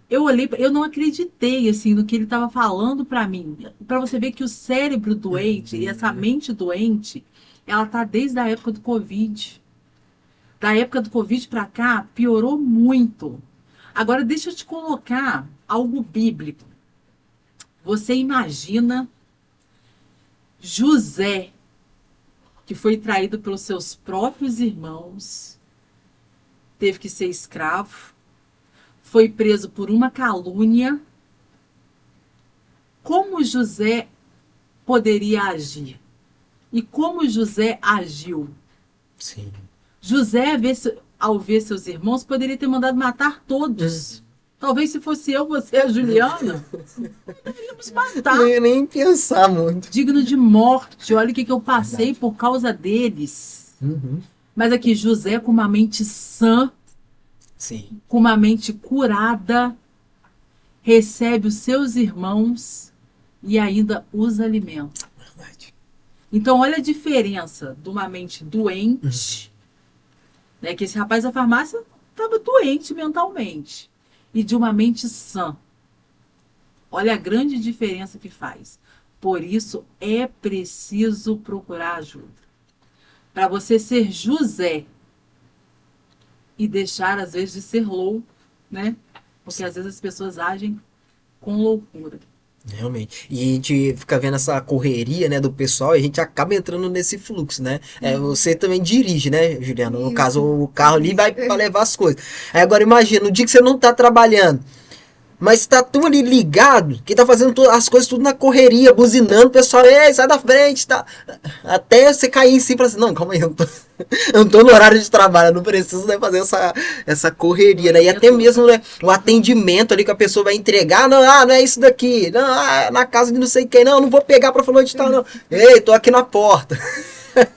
Eu olhei, eu não acreditei assim no que ele estava falando para mim. Para você ver que o cérebro doente e essa mente doente, ela tá desde a época do Covid. Da época do Covid para cá, piorou muito. Agora, deixa eu te colocar algo bíblico. Você imagina José, que foi traído pelos seus próprios irmãos, teve que ser escravo, foi preso por uma calúnia. Como José poderia agir? E como José agiu? Sim. José, ao ver seus irmãos, poderia ter mandado matar todos. Talvez se fosse eu, você, a Juliana, poderíamos matar. Não ia nem pensar muito. Digno de morte. Olha o que eu passei por causa deles. Uhum. Mas aqui, José, com uma mente sã, Sim. com uma mente curada, recebe os seus irmãos e ainda os alimenta. Verdade. Então, olha a diferença de uma mente doente, né, que esse rapaz da farmácia estava doente mentalmente, e de uma mente sã. Olha a grande diferença que faz. Por isso, é preciso procurar ajuda. Para você ser José e deixar, às vezes, de ser louco, né? Porque, às vezes, as pessoas agem com loucura. Realmente. E a gente fica vendo essa correria, né, do pessoal e a gente acaba entrando nesse fluxo, né? Você também dirige, né, Juliana? No Isso. caso, o carro ali vai para levar as coisas. Aí agora imagina, no dia que você não tá trabalhando, mas tá tão ali ligado que tá fazendo as coisas tudo na correria, buzinando, o pessoal, ei, sai da frente, tá? Até você cair em si e falar assim, não, calma aí, eu não tô no horário de trabalho, eu não preciso, né, fazer essa correria, né? E até mesmo, né, o atendimento ali que a pessoa vai entregar, não, não é isso daqui, não, é na casa de não sei quem, não vou pegar pra falar onde tá, não. Ei, tô aqui na porta.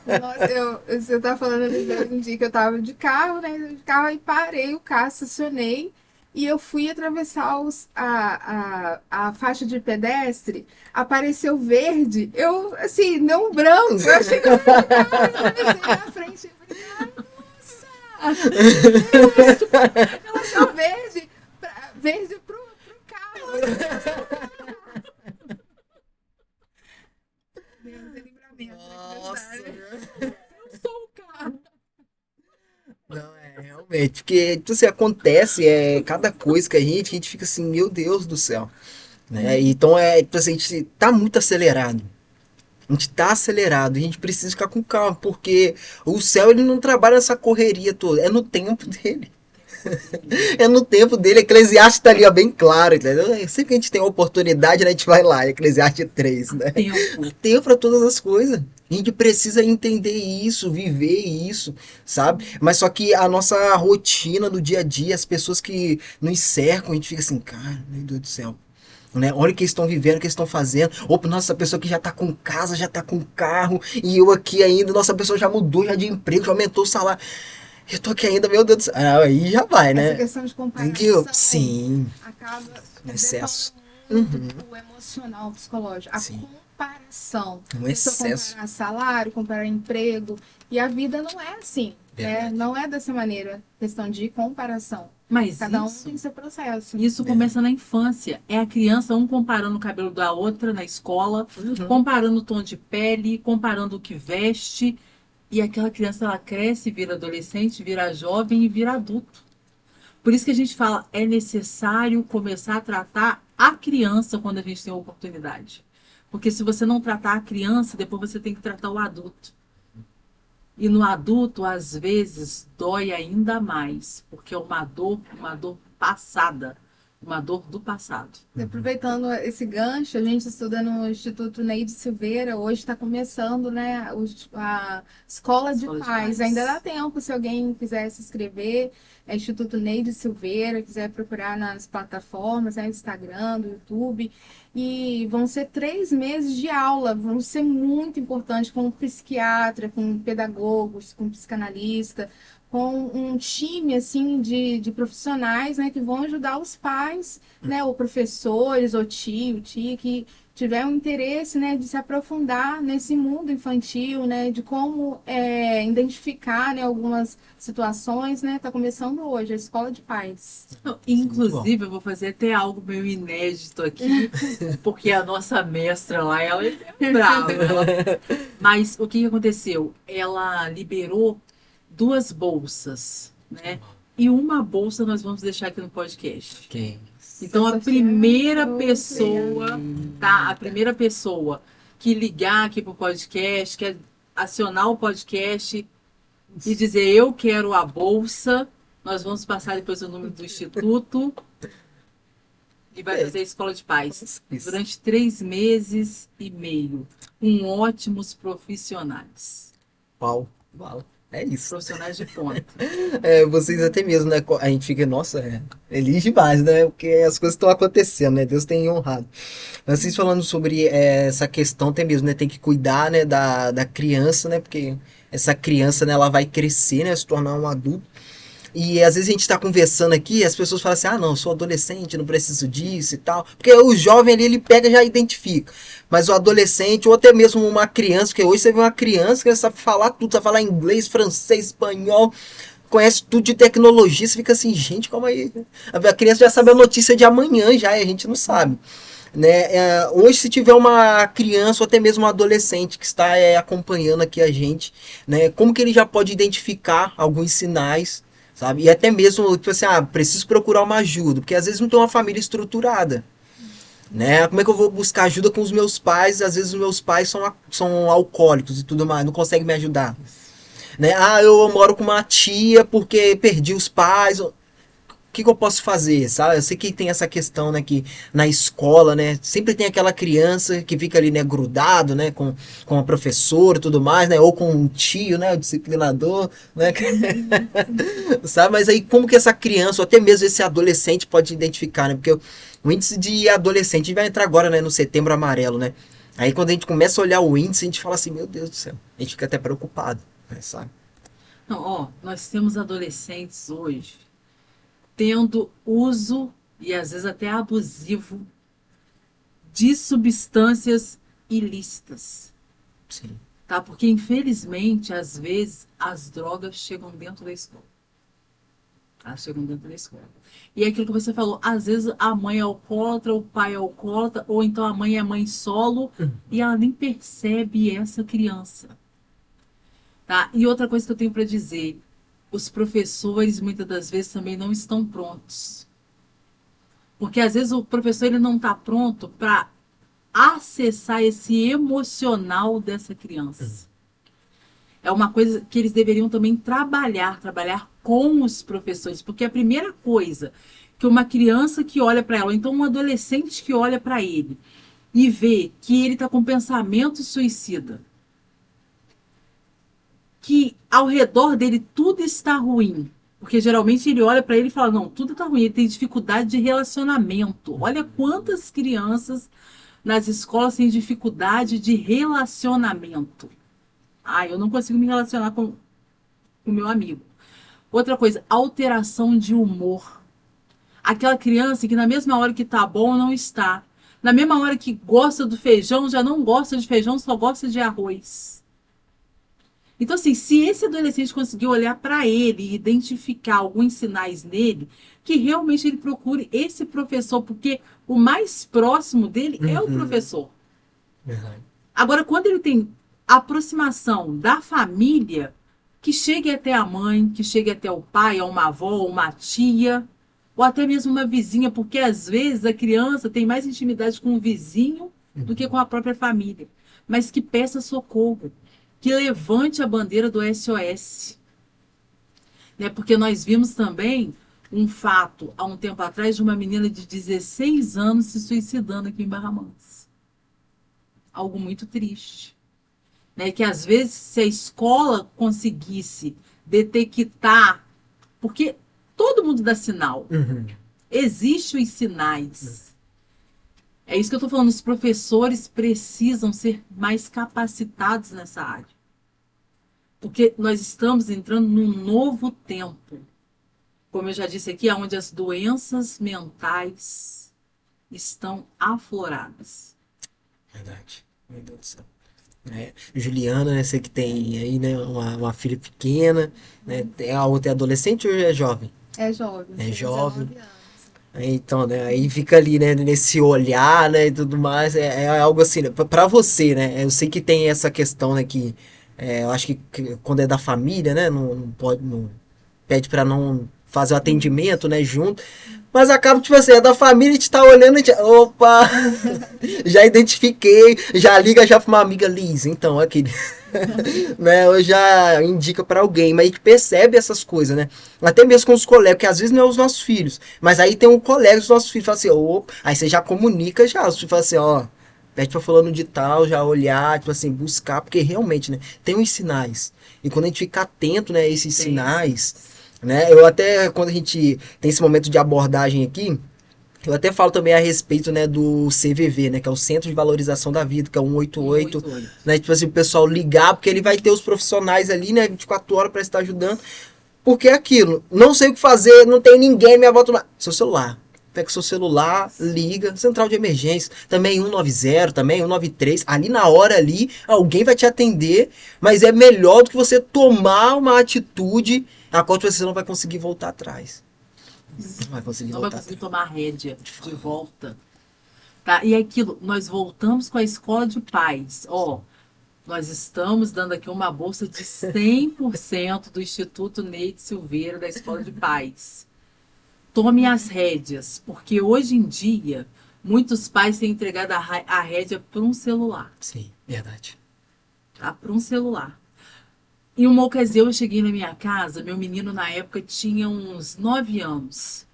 Nossa, você tá falando ali um dia que eu tava de carro, né? De carro, aí parei o carro, estacionei e eu fui atravessar a faixa de pedestre, apareceu verde, eu, assim, não branco, eu achei que eu ia ficar, eu atravessei na frente, eu falei, ai, nossa, ela deu verde pro carro. Deus, é livramento, Nossa, eu sou o carro. não, realmente, porque tipo assim, acontece, cada coisa que a gente fica assim, meu Deus do céu, né? Então tipo assim, a gente tá muito acelerado. A gente tá acelerado, a gente precisa ficar com calma, porque o céu ele não trabalha nessa correria toda, é no tempo dele. É no tempo dele, Eclesiastes tá ali, ó, bem claro, entendeu? Sempre que a gente tem a oportunidade, né, a gente vai lá, Eclesiastes 3, né? Tempo. Tempo para todas as coisas. A gente precisa entender isso, viver isso, sabe? Mas só que a nossa rotina do dia a dia, as pessoas que nos cercam, a gente fica assim, cara, meu Deus do céu. Né? Olha o que eles estão vivendo, o que eles estão fazendo. Opa, nossa, a pessoa que já tá com casa, já tá com carro, e eu aqui ainda, nossa, a pessoa já mudou já de emprego, já aumentou o salário. Eu tô aqui ainda, meu Deus do céu. Aí já vai, Essa né? questão de comparação Sim, acaba excesso. detonando o emocional, o psicológico. A Sim. comparação. Um Pessoa excesso. comparar salário, comparar emprego. E a vida não é assim. Né? Verdade. Não é dessa maneira. Questão de comparação. Mas Cada um isso, tem seu processo. isso começa na infância. É a criança, um comparando o cabelo da outra na escola, comparando o tom de pele, comparando o que veste. E aquela criança, ela cresce, vira adolescente, vira jovem e vira adulto. Por isso que a gente fala, é necessário começar a tratar a criança quando a gente tem a oportunidade. Porque se você não tratar a criança, depois você tem que tratar o adulto. E no adulto, às vezes, dói ainda mais, porque é uma dor passada, uma dor do passado. Aproveitando esse gancho, a gente estuda no Instituto Neide Silveira, hoje está começando, né, a Escola de Escola de Paz. Paz. Ainda dá tempo, se alguém quiser se inscrever, é Instituto Neide Silveira, quiser procurar nas plataformas, né, Instagram, do YouTube. E vão ser 3 meses de aula, vão ser muito importantes com psiquiatra, com pedagogos, com psicanalista, com um time assim de profissionais, né, que vão ajudar os pais, né, ou professores, ou tia, que tiver um interesse, né, de se aprofundar nesse mundo infantil, né, de como identificar, né, algumas situações, né, tá começando hoje, a Escola de Paz. Não, inclusive, eu vou fazer até algo meio inédito aqui, porque a nossa mestra lá, ela é brava. Mas o que aconteceu? Ela liberou 2 bolsas, né? e uma bolsa nós vamos deixar aqui no podcast. Quem? Então a primeira pessoa, tá? A primeira pessoa que ligar aqui pro podcast, que acionar o podcast e dizer eu quero a bolsa, nós vamos passar depois o número do instituto e vai fazer a escola de paz durante 3 meses e meio, com ótimos profissionais. Uau. É isso. Profissionais de ponta. Vocês até mesmo, né? A gente fica, nossa, feliz demais, né? Porque as coisas estão acontecendo, né? Deus tem honrado. Mas vocês falando sobre essa questão até mesmo, né? Tem que cuidar, né? Da criança, né? Porque essa criança, né? Ela vai crescer, né? Se tornar um adulto. E às vezes a gente está conversando aqui e as pessoas falam assim, não, eu sou adolescente, não preciso disso e tal. Porque o jovem ali, ele pega e já identifica. Mas o adolescente, ou até mesmo uma criança, porque hoje você vê uma criança que sabe falar tudo, sabe falar inglês, francês, espanhol, conhece tudo de tecnologia, você fica assim, gente, calma aí. A criança já sabe a notícia de amanhã já, e a gente não sabe. Né? Hoje, se tiver uma criança ou até mesmo um adolescente que está acompanhando aqui a gente, né? Como que ele já pode identificar alguns sinais, sabe? E até mesmo, tipo assim, preciso procurar uma ajuda, porque às vezes não tem uma família estruturada, né? Como é que eu vou buscar ajuda com os meus pais? Às vezes os meus pais são alcoólicos e tudo mais, não conseguem me ajudar, né? Eu moro com uma tia porque perdi os pais. O que eu posso fazer, sabe? Eu sei que tem essa questão, né, que na escola, né, sempre tem aquela criança que fica ali, né, grudado, né, com a professora e tudo mais, né, ou com um tio, né, o disciplinador, né, sabe? Mas aí como que essa criança, ou até mesmo esse adolescente pode identificar, né, porque o índice de adolescente, a gente vai entrar agora, né, no Setembro Amarelo, né, aí quando a gente começa a olhar o índice, a gente fala assim, meu Deus do céu, a gente fica até preocupado, né, sabe? Não, nós temos adolescentes hoje tendo uso, e às vezes até abusivo, de substâncias ilícitas. Sim. Tá? Porque, infelizmente, às vezes, as drogas chegam dentro da escola. Elas chegam dentro da escola. E é aquilo que você falou, às vezes a mãe é alcoólatra, o pai é alcoólatra, ou então a mãe é mãe solo, e ela nem percebe essa criança. Tá? E outra coisa que eu tenho para dizer, os professores muitas das vezes também não estão prontos. Porque às vezes o professor ele não está pronto para acessar esse emocional dessa criança. É uma coisa que eles deveriam também trabalhar com os professores. Porque a primeira coisa que uma criança que olha para ela, ou então um adolescente que olha para ele e vê que ele está com pensamento suicida, que ao redor dele tudo está ruim, porque geralmente ele olha para ele e fala, não, tudo está ruim, ele tem dificuldade de relacionamento. Olha quantas crianças nas escolas têm dificuldade de relacionamento. Eu não consigo me relacionar com o meu amigo. Outra coisa, alteração de humor. Aquela criança que na mesma hora que tá bom, não está. Na mesma hora que gosta do feijão, já não gosta de feijão, só gosta de arroz. Então, assim, se esse adolescente conseguir olhar para ele e identificar alguns sinais nele, que realmente ele procure esse professor, porque o mais próximo dele é o professor. Verdade. Agora, quando ele tem aproximação da família, que chegue até a mãe, que chegue até o pai, ou uma avó, ou uma tia, ou até mesmo uma vizinha, porque às vezes a criança tem mais intimidade com o vizinho do que com a própria família, mas que peça socorro, que levante a bandeira do SOS. Né? Porque nós vimos também um fato, há um tempo atrás, de uma menina de 16 anos se suicidando aqui em Barra Mansa. Algo muito triste. Né? Que às vezes, se a escola conseguisse detectar, porque todo mundo dá sinal, existem os sinais. É isso que eu estou falando, os professores precisam ser mais capacitados nessa área. Porque nós estamos entrando num novo tempo. Como eu já disse aqui, onde as doenças mentais estão afloradas. Verdade. Meu Deus do céu. Juliana, né, você que tem aí, né, uma filha pequena, né, a outra é adolescente ou é jovem? É jovem. É tem jovem. 19 anos. Então, né, aí fica ali, né, nesse olhar, né, e tudo mais, é algo assim, né, pra você, né, eu sei que tem essa questão, né, que eu acho que quando é da família, né, não pode, não, pede pra não fazer o atendimento, né, junto. Mas acaba, tipo assim, é da família, a gente tá olhando, a gente, opa, já identifiquei, já liga já pra uma amiga, Liz, então, aqui, né, eu já indica pra alguém, mas a gente percebe essas coisas, né, até mesmo com os colegas, que às vezes não é os nossos filhos, mas aí tem um colega dos nossos filhos, fala assim, opa, aí você já comunica já, você fala assim, ó, pede pra fulano de tal, já olhar, tipo assim, buscar, porque realmente, né, tem uns sinais, e quando a gente fica atento, né, a esses Tem. sinais, né, eu até, quando a gente tem esse momento de abordagem aqui, eu até falo também a respeito, né, do CVV, né, que é o Centro de Valorização da Vida, que é o 188, 188. né, tipo assim, o pessoal ligar, porque ele vai ter os profissionais ali, né, 24 horas para estar ajudando, porque é aquilo, não sei o que fazer, não tem ninguém, minha volta, seu celular, pega seu celular, liga, central de emergência, também 190, também 193, ali na hora ali, alguém vai te atender, mas é melhor do que você tomar uma atitude a qual você não vai conseguir voltar atrás. Não vai conseguir Não vai voltar conseguir atrás. tomar a rédea de volta. Tá? E é aquilo, nós voltamos com a escola de pais. Ó, nós estamos dando aqui uma bolsa de 100% do Instituto Neide Silveira da Escola de Pais. Tome as rédeas, porque hoje em dia, muitos pais têm entregado a rédea para um celular. Sim, verdade. Tá? Para um celular. Em uma ocasião, eu cheguei na minha casa, meu menino na época tinha uns 9 anos.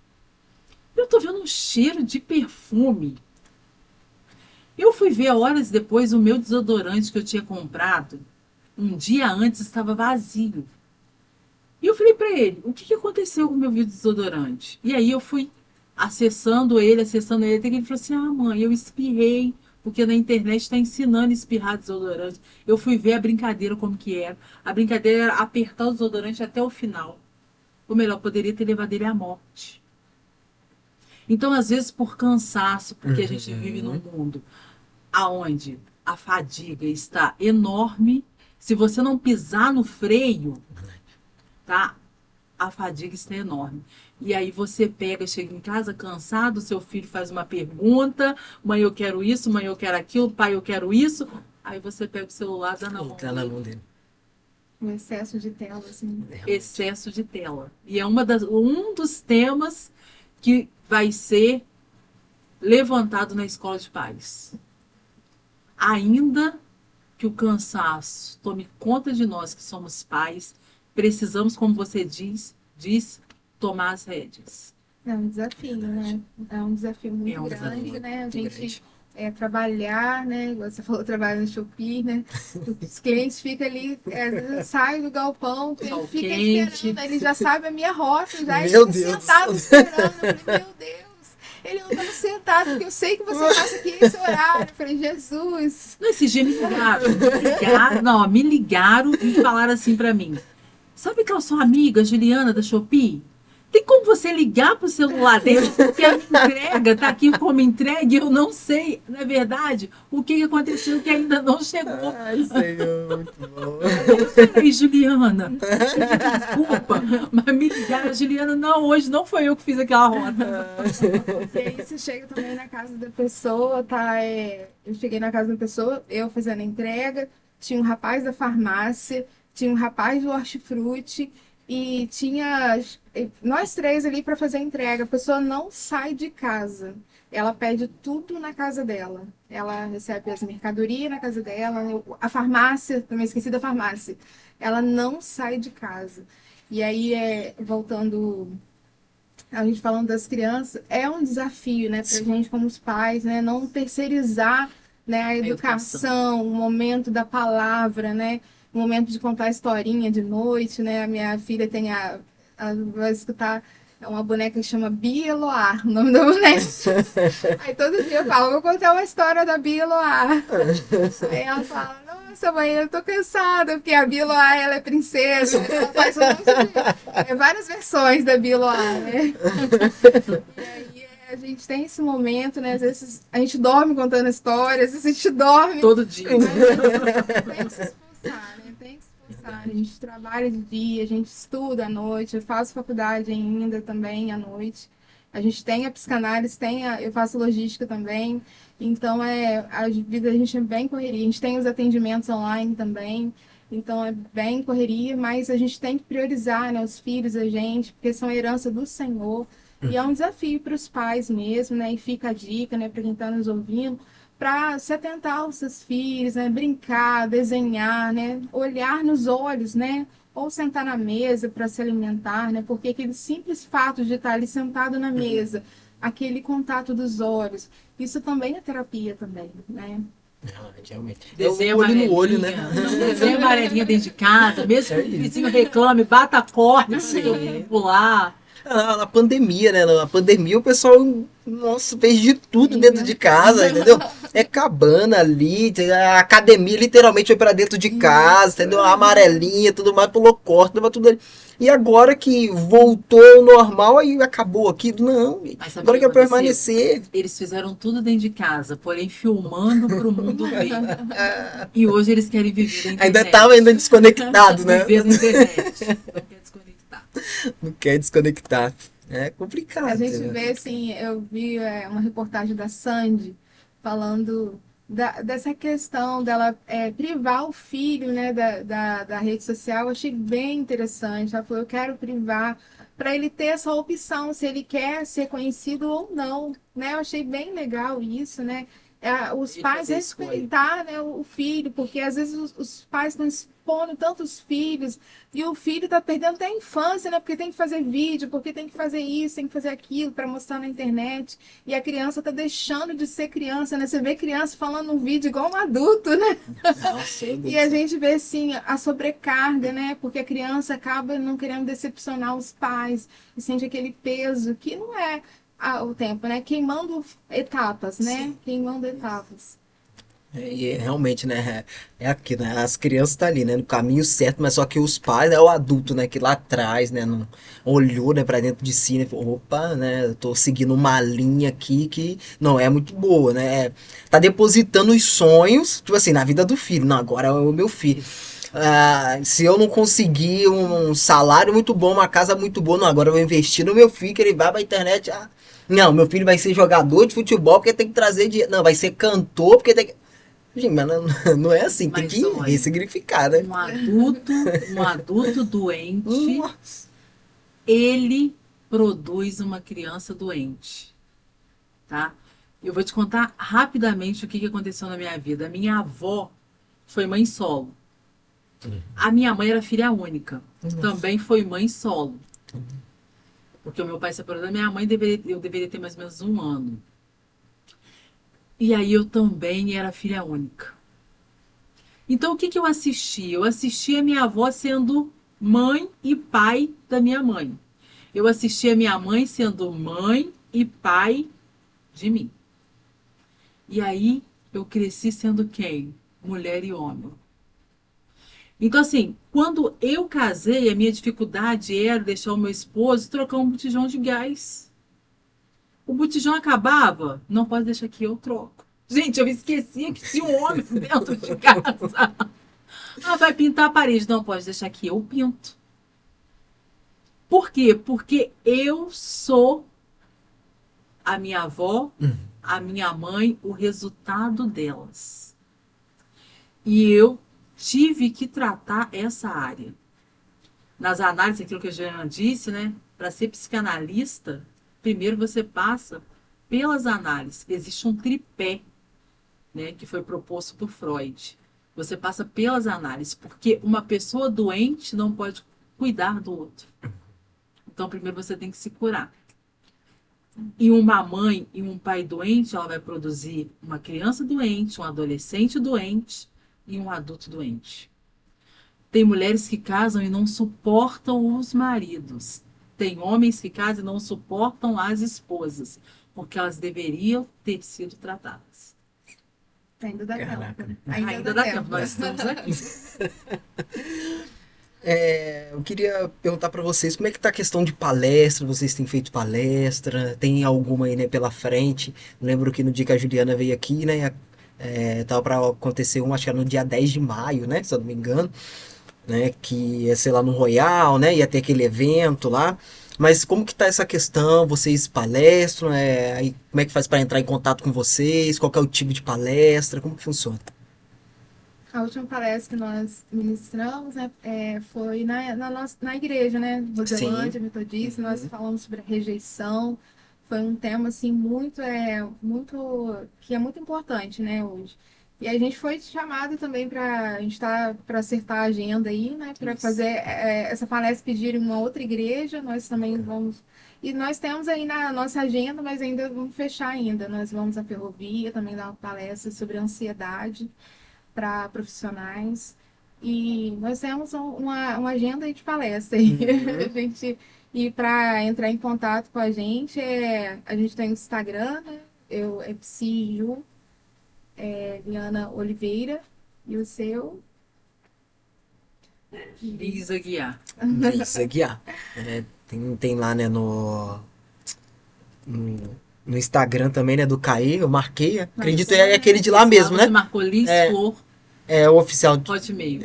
Eu tô vendo um cheiro de perfume. Eu fui ver horas depois o meu desodorante que eu tinha comprado. Um dia antes estava vazio. E eu falei pra ele, o que aconteceu com o meu desodorante? E aí eu fui acessando ele, até que ele falou assim, ah mãe, eu espirrei, porque na internet está ensinando a espirrar desodorante. Eu fui ver a brincadeira como que era. A brincadeira era apertar o desodorante até o final. Ou melhor, poderia ter levado ele à morte. Então, às vezes, por cansaço, porque a gente vive num mundo aonde a fadiga está enorme, se você não pisar no freio, tá? A fadiga está enorme. E aí você pega, chega em casa cansado, seu filho faz uma pergunta, mãe, eu quero isso, mãe, eu quero aquilo, pai, eu quero isso. Aí você pega o celular, dá na mão Tá na dele. mão dele. Um excesso de tela, assim. Excesso de tela. E é um dos temas que vai ser levantado na escola de pais. Ainda que o cansaço tome conta de nós que somos pais, precisamos, como você diz, tomar as rédeas. É um desafio, né? É um desafio muito É um grande, desafio né? A muito gente grande. trabalhar, né? Igual você falou, trabalha no Shopee, né? Os clientes ficam ali, às vezes sai do galpão, ele Sol fica quente. esperando, ele já sabe a minha rota, já ele Meu fica Deus. sentado esperando. Eu falei, meu Deus, ele não tá sentado, porque eu sei que você passa aqui esse horário. Eu falei, Jesus. Não, esse dia me ligaram e falaram assim pra mim. Sabe aquela sua amiga, Juliana, da Shopee? Tem como você ligar pro celular dele? Porque a minha entrega tá aqui como entregue, eu não sei, na verdade, o que aconteceu que ainda não chegou. Ai, Senhor, muito bom. Eu falei, Juliana, desculpa, mas me ligaram, Juliana, não, hoje não foi eu que fiz aquela rota. E aí você chega também na casa da pessoa, tá? Eu cheguei na casa da pessoa, eu fazendo a entrega, tinha um rapaz da farmácia, tinha um rapaz do hortifruti e tinha nós três ali para fazer a entrega. A pessoa não sai de casa. Ela pede tudo na casa dela. Ela recebe as mercadorias na casa dela, a farmácia, também esqueci da farmácia. Ela não sai de casa. E aí, voltando a gente falando das crianças, é um desafio, né, pra gente como os pais, né, não terceirizar, né, a educação, o momento da palavra, né, o momento de contar a historinha de noite, né, a minha filha tem vai escutar uma boneca que chama Bia Eloá, o nome da boneca. Aí todo dia eu falo, vou contar uma história da Bia Eloá. Aí ela fala, nossa mãe, eu tô cansada, porque a Bia Eloá, ela é princesa, ela faz várias versões da Bia Eloá, né? E aí a gente tem esse momento, né? Às vezes a gente dorme contando histórias, às vezes a gente dorme. Todo dia. Tem que se esforçar, né? Tem que se esforçar. A gente trabalha de dia, a gente estuda à noite, eu faço faculdade ainda também à noite. A gente tem a psicanálise, eu faço logística também. Então, a vida da gente é bem correria. A gente tem os atendimentos online também. Então é bem correria, mas a gente tem que priorizar, né, os filhos, a gente, porque são herança do Senhor. E é um desafio para os pais mesmo, né? E fica a dica, né, para quem está nos ouvindo, para se atentar aos seus filhos, né? Brincar, desenhar, né? Olhar nos olhos, né? Ou sentar na mesa para se alimentar, né? Porque aquele simples fato de estar ali sentado na mesa, aquele contato dos olhos, isso também é terapia também, né? Ah, realmente. É Desenho o olho no olho, amarelinha. né? Desenho amarelinha dentro de casa, mesmo que o vizinho reclame, bata a corda, se pular. Na pandemia, né? Na pandemia o pessoal, nossa, fez de tudo dentro de casa, entendeu? É cabana ali, a academia literalmente foi pra dentro de casa, entendeu? A amarelinha, tudo mais, pulou corda, levou tudo ali. E agora que voltou ao normal, aí acabou aquilo. Não, Mas sabe o agora que quer aconteceu? permanecer. Eles fizeram tudo dentro de casa, porém filmando para o mundo ver. E hoje eles querem viver da Ainda internet. tava ainda desconectado, né? Viver da internet. Não quer desconectar. Não quer desconectar. É complicado. A gente né? vê, assim, eu vi uma reportagem da Sandy falando dessa questão dela privar o filho, né, da rede social. Eu achei bem interessante. Ela falou, eu quero privar para ele ter essa opção, se ele quer ser conhecido ou não, né? Eu achei bem legal isso, né? Os Ele pais fazer escolha. respeitar, né, o filho, porque às vezes os pais estão expondo tantos filhos e o filho está perdendo até a infância, né? Porque tem que fazer vídeo, porque tem que fazer isso, tem que fazer aquilo para mostrar na internet. E a criança está deixando de ser criança, né? Você vê criança falando no vídeo igual um adulto, né? Nossa, meu Deus E a do céu. gente vê, assim, a sobrecarga, né? Porque a criança acaba não querendo decepcionar os pais e sente aquele peso que não é o tempo, né? Queimando etapas, né? Queimando etapas. E realmente, né? É aqui, né? As crianças estão ali, né? No caminho certo, mas só que os pais, é o adulto, né? Que lá atrás, né? Não olhou, né? Pra dentro de si, né? Falou, opa, né? Eu tô seguindo uma linha aqui que não é muito boa, né? Tá depositando os sonhos, tipo assim, na vida do filho. Não, agora é o meu filho. Ah, se eu não conseguir um salário muito bom, uma casa muito boa, não, agora eu vou investir no meu filho, que ele vai pra internet. Ah, não, meu filho vai ser jogador de futebol porque tem que trazer dinheiro. Não, vai ser cantor porque tem que. Gente, mas não é assim, tem Mas que olha, ressignificar, né? um adulto doente, Nossa. ele produz uma criança doente, tá? Eu vou te contar rapidamente o que aconteceu na minha vida. A minha avó foi mãe solo. A minha mãe era filha única. Também foi mãe solo. Porque o meu pai separou da minha mãe, eu deveria ter mais ou menos 1 ano. E aí eu também era filha única. Então o que eu assisti? Eu assisti a minha avó sendo mãe e pai da minha mãe. Eu assisti a minha mãe sendo mãe e pai de mim. E aí eu cresci sendo quem? Mulher e homem. Então, assim, quando eu casei, a minha dificuldade era deixar o meu esposo trocar um botijão de gás. O botijão acabava, não pode deixar aqui, eu troco. Gente, eu esquecia que tinha um homem dentro de casa. Ah, vai pintar a parede, não pode deixar aqui, eu pinto. Por quê? Porque eu sou a minha avó, a minha mãe, o resultado delas. E eu tive que tratar essa área. Nas análises, aquilo que a Jean disse, né? Para ser psicanalista, primeiro você passa pelas análises. Existe um tripé, né, que foi proposto por Freud. Você passa pelas análises, porque uma pessoa doente não pode cuidar do outro. Então, primeiro você tem que se curar. E uma mãe e um pai doente, ela vai produzir uma criança doente, um adolescente doente e um adulto doente. Tem mulheres que casam e não suportam os maridos. Tem homens que casam e não suportam as esposas, porque elas deveriam ter sido tratadas. Ainda dá Caraca. tempo. Ainda dá tempo, nós estamos aqui. Eu queria perguntar para vocês como é que tá a questão de palestra. Vocês têm feito palestra? Tem alguma aí, né, pela frente? Lembro que no dia que a Juliana veio aqui, né, tava para acontecer acho que era no dia 10 de maio, né, se eu não me engano, né, que ia ser lá no Royal, né, ia ter aquele evento lá. Mas como que tá essa questão? Vocês palestram? Aí, como é que faz para entrar em contato com vocês? Qual que é o tipo de palestra? Como que funciona? A última palestra que nós ministramos, né, foi na igreja, né, Roselândia, Metodista. Nós falamos sobre a rejeição. Foi um tema assim que é muito importante, né, hoje. E a gente foi chamado também a gente tá para acertar a agenda aí, né, para fazer essa palestra, pedir em uma outra igreja. Nós também vamos, e nós temos aí na nossa agenda, mas ainda vamos fechar ainda. Nós vamos à Ferrovia também dar uma palestra sobre ansiedade para profissionais. E nós temos uma agenda de palestra aí. E para entrar em contato com a gente tem o Instagram, né? É PsiYu, Liana Oliveira. E o seu? Lisa Guiar. Lisa Guiar. Tem lá, né, no Instagram também, né, do CAE, eu marquei. Acredito é aquele de lá mesmo, né? Você marcou Liz Flor. É o oficial. Hotmail,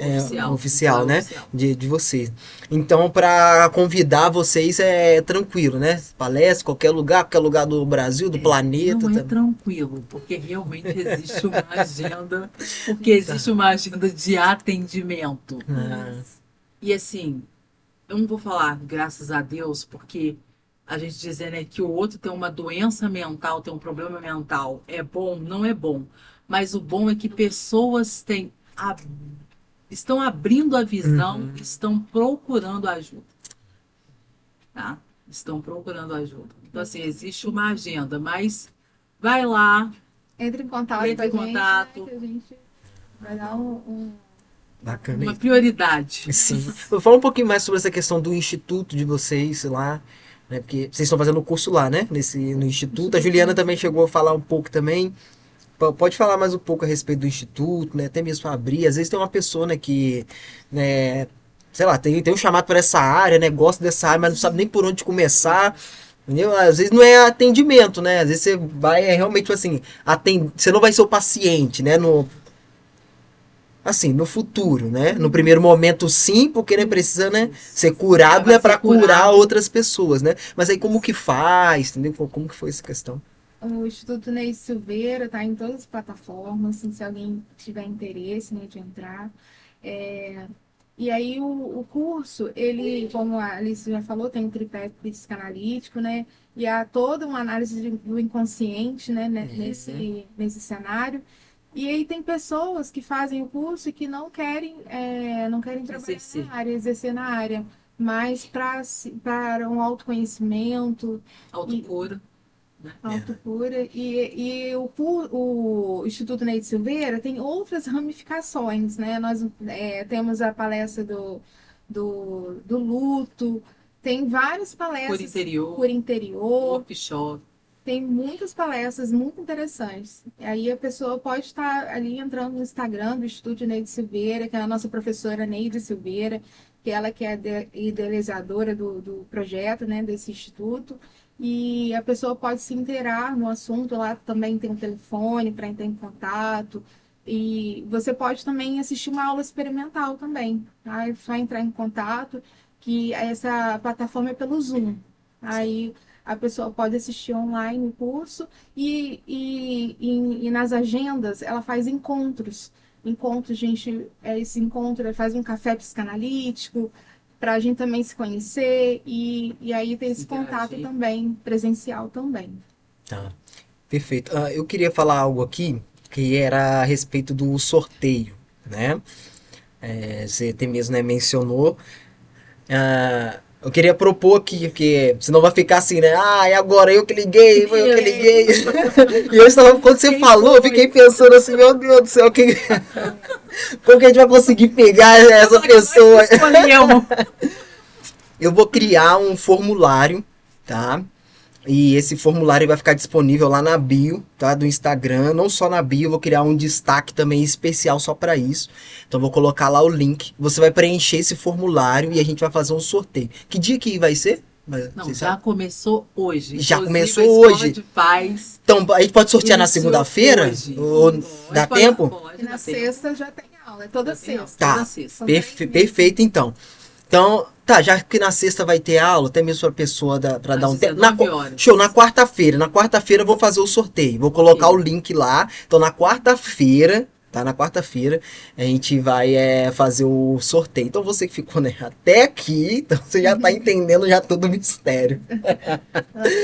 oficial, né? De vocês. Então, para convidar vocês é tranquilo, né? Palestra, qualquer lugar do Brasil, do planeta. Não é tranquilo, porque realmente existe uma agenda. Porque existe uma agenda de atendimento. E assim, eu não vou falar graças a Deus, porque a gente dizer, né, que o outro tem uma doença mental, tem um problema mental, é bom, não é bom. Mas o bom é que pessoas estão abrindo a visão, estão procurando ajuda. Tá? Estão procurando ajuda. Então, assim, existe uma agenda, mas vai lá. Entre em contato com a gente, né, que a gente vai dar Bacana. Uma prioridade. Sim. Vou falar um pouquinho mais sobre essa questão do instituto de vocês lá, né? Porque vocês estão fazendo o curso lá, né? No instituto. A Juliana também chegou a falar um pouco também. Pode falar mais um pouco a respeito do instituto, né? Até mesmo abrir. Às vezes tem uma pessoa, né, que, né, sei lá, tem um chamado para essa área, né? Gosta dessa área, mas não sabe nem por onde começar. Entendeu? Às vezes não é atendimento, né? Às vezes você vai realmente assim, você não vai ser o paciente, né? No futuro, né? No primeiro momento sim, porque né, precisa, né, ser curado, né, para curar outras pessoas, né? Mas aí como que faz, entendeu? Como que foi essa questão? O Instituto Ney Silveira está em todas as plataformas, assim, se alguém tiver interesse, né, de entrar. E aí o curso, ele, como a Alice já falou, tem um tripé psicanalítico, né? E há toda uma análise do inconsciente, né, nesse cenário. E aí tem pessoas que fazem o curso e que não querem trabalhar exercer na área, mas para um autoconhecimento. Autocura. Autocura. E o Instituto Ney Silveira tem outras ramificações, né? Nós temos a palestra do luto, tem várias palestras. Cura interior. Workshop. Tem muitas palestras muito interessantes. E aí a pessoa pode estar ali entrando no Instagram do Instituto Neide Silveira, que é a nossa professora Neide Silveira, que ela que é a idealizadora do projeto, né, desse instituto. E a pessoa pode se inteirar no assunto, lá também tem um telefone para entrar em contato. E você pode também assistir uma aula experimental também. Tá? É só entrar em contato, que essa plataforma é pelo Zoom. Aí a pessoa pode assistir online o curso e nas agendas ela faz encontros. Esse encontro faz um café psicanalítico, para a gente também se conhecer e aí tem esse contato também, presencial também. Tá, perfeito. Eu queria falar algo aqui, que era a respeito do sorteio, né? Você até mesmo, né, mencionou. Eu queria propor aqui, porque senão vai ficar assim, né? E agora eu que liguei, foi eu que liguei. E eu estava, quando você falou, eu fiquei pensando assim, meu Deus do céu, como que a gente vai conseguir pegar essa pessoa? Eu vou criar um formulário, tá? E esse formulário vai ficar disponível lá na bio, tá? Do Instagram. Não só na bio, eu vou criar um destaque também especial só para isso. Então eu vou colocar lá o link. Você vai preencher esse formulário e a gente vai fazer um sorteio. Que dia que vai ser? Não, já começou hoje. Já começou hoje. Então a gente pode sortear na segunda-feira? Dá tempo? Pode, na sexta já tem aula, é toda sexta. Tá, perfeito então. Então, tá, já que na sexta vai ter aula, até mesmo pra pessoa, pra dar um tempo. Show, na quarta-feira. Na quarta-feira eu vou fazer o sorteio. Vou colocar o link lá. Então, na quarta-feira, tá? Na quarta-feira a gente vai fazer o sorteio. Então você que ficou, né, até aqui, então você já tá entendendo já todo o mistério.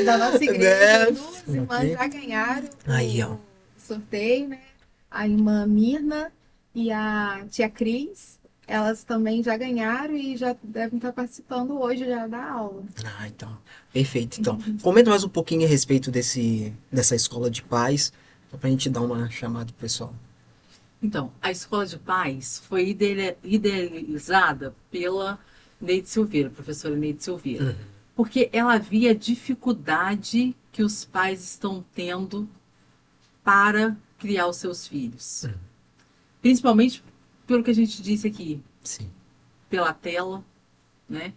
Da nossa Né? igreja, duas irmãs já ganharam Aí, ó. o sorteio, né? A irmã Mirna e a tia Cris, elas também já ganharam e já devem estar participando hoje já da aula. Ah, então, perfeito. Então, comenta mais um pouquinho a respeito dessa escola de paz, só pra gente dar uma chamada pro pessoal. Então, a Escola de Paz foi idealizada pela Neide Silveira, professora Neide Silveira, porque ela via a dificuldade que os pais estão tendo para criar os seus filhos. Principalmente pelo que a gente disse aqui, Sim. pela tela, né?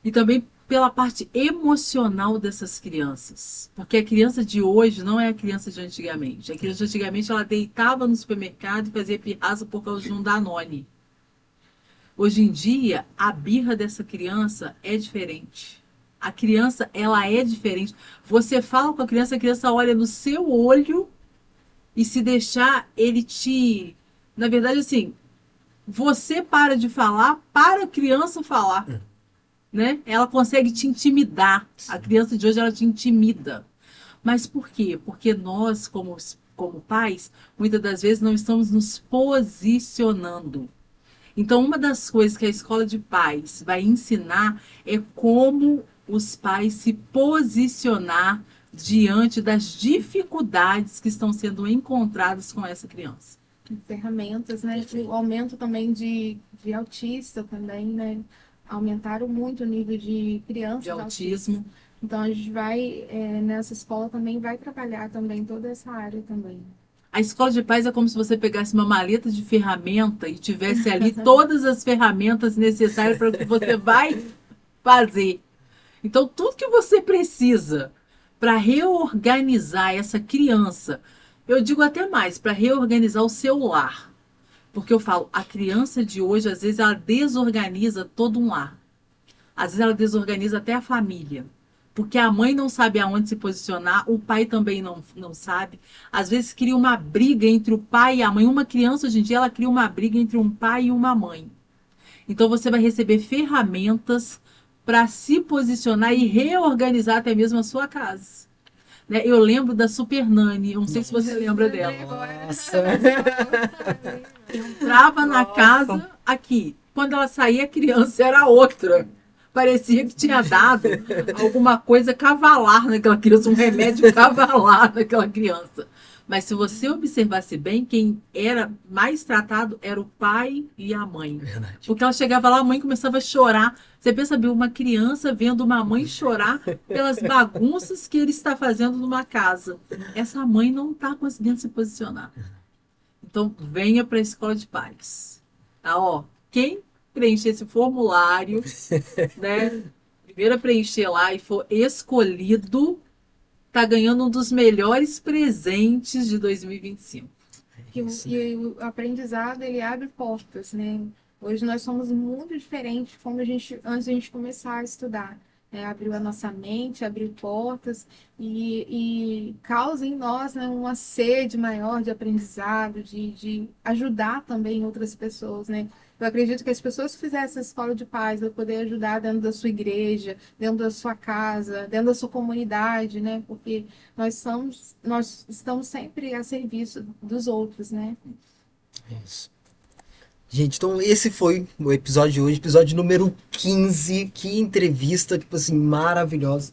E também pela parte emocional dessas crianças. Porque a criança de hoje não é a criança de antigamente. A criança de antigamente, ela deitava no supermercado e fazia pirraça por causa de um Danone. Hoje em dia, a birra dessa criança é diferente. A criança, ela é diferente. Você fala com a criança olha no seu olho e se deixar, ele te... Na verdade, assim, você para de falar para a criança falar. Né? Ela consegue te intimidar. A criança de hoje, ela te intimida. Mas por quê? Porque nós, como pais, muitas das vezes não estamos nos posicionando. Então, uma das coisas que a escola de pais vai ensinar é como os pais se posicionar diante das dificuldades que estão sendo encontradas com essa criança. Ferramentas, né? O aumento também de autista também, né? Aumentaram muito o nível de crianças De autismo. Então a gente vai, nessa escola também vai trabalhar também toda essa área também. A escola de paz é como se você pegasse uma maleta de ferramenta e tivesse ali todas as ferramentas necessárias para o que você vai fazer. Então, tudo que você precisa para reorganizar essa criança, eu digo até mais, para reorganizar o seu lar. Porque eu falo, a criança de hoje, às vezes, ela desorganiza todo um lar. Às vezes, ela desorganiza até a família. Porque a mãe não sabe aonde se posicionar, o pai também não sabe. Às vezes, cria uma briga entre o pai e a mãe. Uma criança, hoje em dia, ela cria uma briga entre um pai e uma mãe. Então, você vai receber ferramentas para se posicionar e reorganizar até mesmo a sua casa. Né? Eu lembro da Super Nani, eu não sei se você lembra dela. Nossa. Entrava na casa, aqui. Quando ela saía, a criança era outra. Parecia que tinha dado alguma coisa cavalar naquela criança, um remédio cavalar naquela criança. Mas se você observasse bem, quem era mais tratado era o pai e a mãe. Verdade. Porque ela chegava lá, a mãe começava a chorar. Você pensa bem, uma criança vendo uma mãe chorar pelas bagunças que ele está fazendo numa casa. Essa mãe não está conseguindo se posicionar. Então, venha para a escola de pais. Tá, ó, quem preencher esse formulário, né? Primeiro a preencher lá e for escolhido, tá ganhando um dos melhores presentes de 2025. E o aprendizado, ele abre portas, né? Hoje nós somos muito diferentes como antes da gente começar a estudar. Abriu a nossa mente, abriu portas e causa em nós, né, uma sede maior de aprendizado, de ajudar também outras pessoas, né? Eu acredito que as pessoas que fizessem essa escola de paz vão poder ajudar dentro da sua igreja, dentro da sua casa, dentro da sua comunidade, né? Porque nós estamos sempre a serviço dos outros, né? Isso. Gente, então esse foi o episódio de hoje, episódio número 15. Que entrevista, tipo assim, maravilhosa.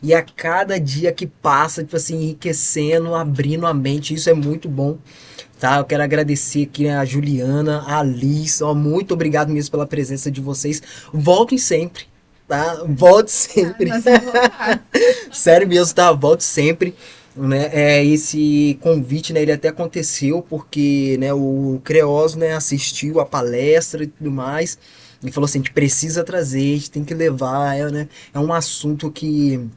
E a cada dia que passa, tipo assim, enriquecendo, abrindo a mente, isso é muito bom. Tá, eu quero agradecer aqui a Juliana, a Liz, ó, muito obrigado mesmo pela presença de vocês. Voltem sempre, tá? Volte sempre. Sério mesmo, tá? Volte sempre. Né? Esse convite, né, ele até aconteceu porque, né, o Creos, né, assistiu a palestra e tudo mais e falou assim, a gente precisa trazer, a gente tem que levar, né? É um assunto que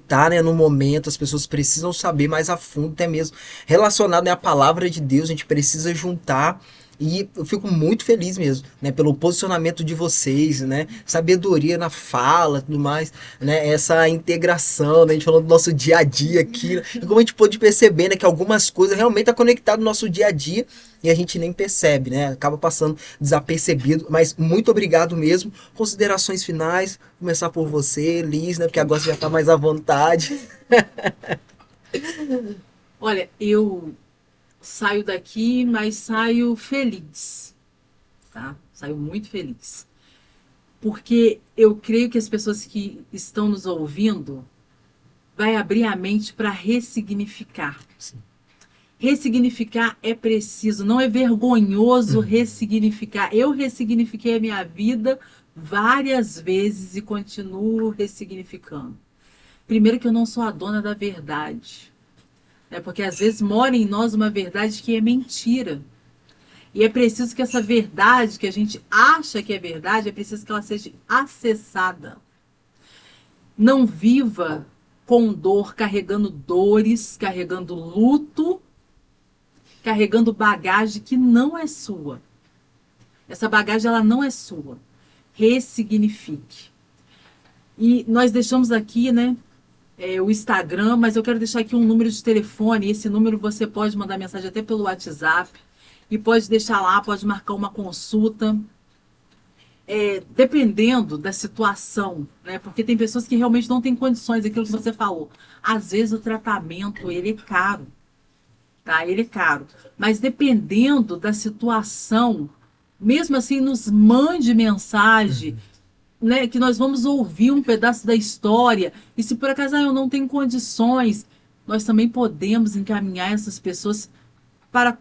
tá, né, no momento, as pessoas precisam saber mais a fundo, até mesmo relacionado, né, à palavra de Deus, a gente precisa juntar E eu fico muito feliz mesmo, né, pelo posicionamento de vocês, né, sabedoria na fala, tudo mais, né, essa integração, né, a gente falando do nosso dia a dia aqui, né, e como a gente pôde perceber, né, que algumas coisas realmente estão conectadas no nosso dia a dia e a gente nem percebe, né, acaba passando desapercebido, mas muito obrigado mesmo. Considerações finais, começar por você, Liz, né, porque agora você já está mais à vontade. Olha, eu saio daqui, mas saio feliz, tá? Saio muito feliz. Porque eu creio que as pessoas que estão nos ouvindo vai abrir a mente para ressignificar. Sim. Ressignificar é preciso, não é vergonhoso ressignificar. Eu ressignifiquei a minha vida várias vezes e continuo ressignificando. Primeiro que eu não sou a dona da verdade, né? Porque às vezes mora em nós uma verdade que é mentira. E é preciso que essa verdade que a gente acha que é verdade, é preciso que ela seja acessada. Não viva com dor, carregando dores, carregando luto, carregando bagagem que não é sua. Essa bagagem, ela não é sua. Ressignifique. E nós deixamos aqui, né, o Instagram, mas eu quero deixar aqui um número de telefone. Esse número você pode mandar mensagem até pelo WhatsApp. E pode deixar lá, pode marcar uma consulta. Dependendo da situação, né? Porque tem pessoas que realmente não têm condições, aquilo que você falou. Às vezes o tratamento, ele é caro. Tá? Ele é caro. Mas dependendo da situação, mesmo assim, nos mande mensagem, né, que nós vamos ouvir um pedaço da história. E se por acaso eu não tenho condições, nós também podemos encaminhar essas pessoas para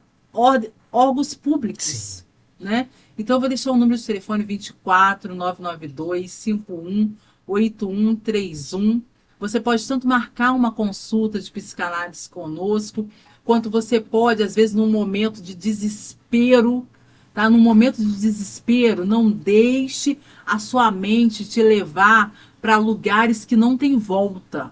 órgãos públicos, né? Então eu vou deixar o número de telefone 24 992 51 8131. Você pode tanto marcar uma consulta de psicanálise conosco, quanto você pode, às vezes, num momento de desespero, tá? Num momento de desespero, não deixe a sua mente te levar para lugares que não tem volta,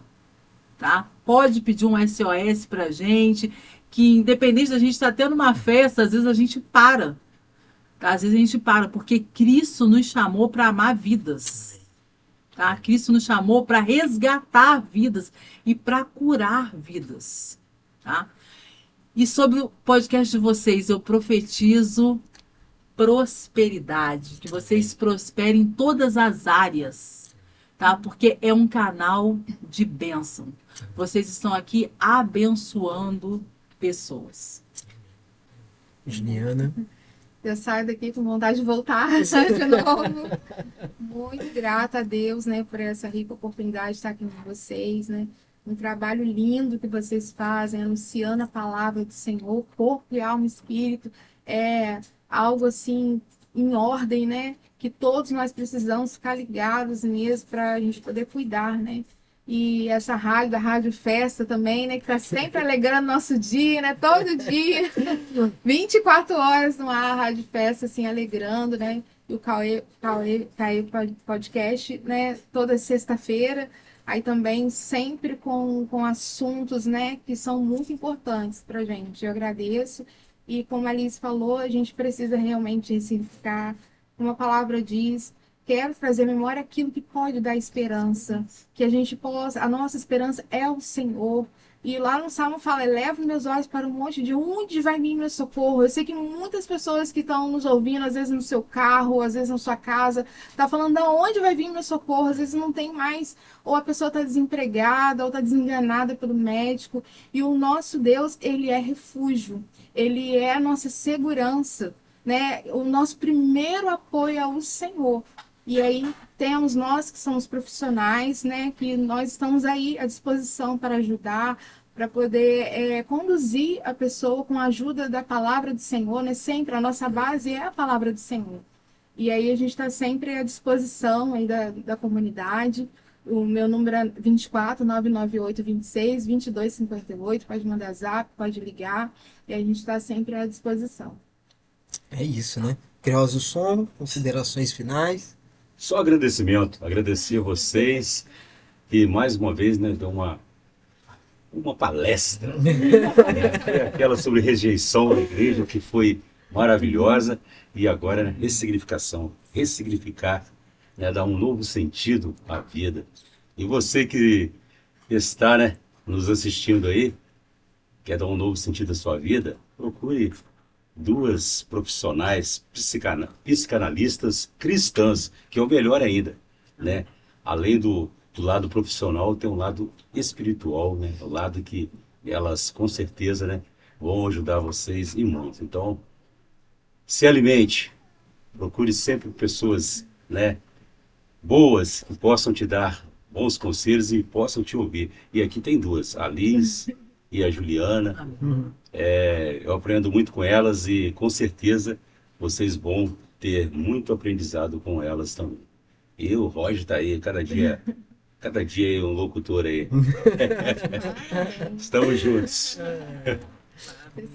tá? Pode pedir um SOS pra gente, que independente da gente estar tendo uma festa, às vezes a gente para, tá? Às vezes a gente para, porque Cristo nos chamou para amar vidas, tá? Cristo nos chamou para resgatar vidas e para curar vidas, tá? E sobre o podcast de vocês, eu profetizo prosperidade, que vocês prosperem em todas as áreas, tá? Porque é um canal de bênção. Vocês estão aqui abençoando pessoas. Juliana. Eu saio daqui com vontade de voltar de novo. Muito grata a Deus, né, por essa rica oportunidade de estar aqui com vocês, né? Um trabalho lindo que vocês fazem, anunciando a palavra do Senhor, corpo e alma e espírito. É algo assim em ordem, né? Que todos nós precisamos ficar ligados mesmo para a gente poder cuidar, né? E essa rádio, da Rádio Festa também, né? Que está sempre alegrando nosso dia, né? Todo dia, 24 horas no ar, a Rádio Festa, assim, alegrando, né? E o Cauê Podcast, né? Toda sexta-feira. Aí também sempre com assuntos, né? Que são muito importantes para a gente. Eu agradeço. E como a Liz falou, a gente precisa realmente ressignificar. Como a palavra diz, quero trazer à memória aquilo que pode dar esperança, que a gente possa, a nossa esperança é o Senhor. E lá no Salmo fala, eleva meus olhos para o monte, de onde vai vir meu socorro? Eu sei que muitas pessoas que estão nos ouvindo, às vezes no seu carro, às vezes na sua casa, tá falando, de onde vai vir meu socorro? Às vezes não tem mais, ou a pessoa está desempregada, ou está desenganada pelo médico. E o nosso Deus, ele é refúgio, ele é a nossa segurança, né? O nosso primeiro apoio é o Senhor. E aí temos nós que somos profissionais, né, que nós estamos aí à disposição para ajudar, para poder conduzir a pessoa com a ajuda da palavra do Senhor, né? Sempre a nossa base é a palavra do Senhor. E aí a gente está sempre à disposição aí da comunidade. O meu número é 24 998 26 22 58. Pode mandar zap, pode ligar. E a gente está sempre à disposição. É isso, né? Creuza o som, considerações finais. Só agradecimento, agradecer a vocês que mais uma vez, né, dão uma palestra, né? Aquela sobre rejeição da igreja que foi maravilhosa. E agora, né, ressignificar, né, dar um novo sentido à vida. E você que está, né, nos assistindo aí, quer dar um novo sentido à sua vida, procure duas profissionais psicanalistas cristãs, que é o melhor ainda, né? Além do lado profissional, tem um lado espiritual, né? O lado que elas, com certeza, né, vão ajudar vocês e muito. Então, se alimente, procure sempre pessoas, né, boas, que possam te dar bons conselhos e possam te ouvir. E aqui tem duas, a Liz e a Juliana. Amém. Eu aprendo muito com elas e com certeza vocês vão ter muito aprendizado com elas também. E o Roger tá aí, cada dia é um locutor aí. Estamos juntos.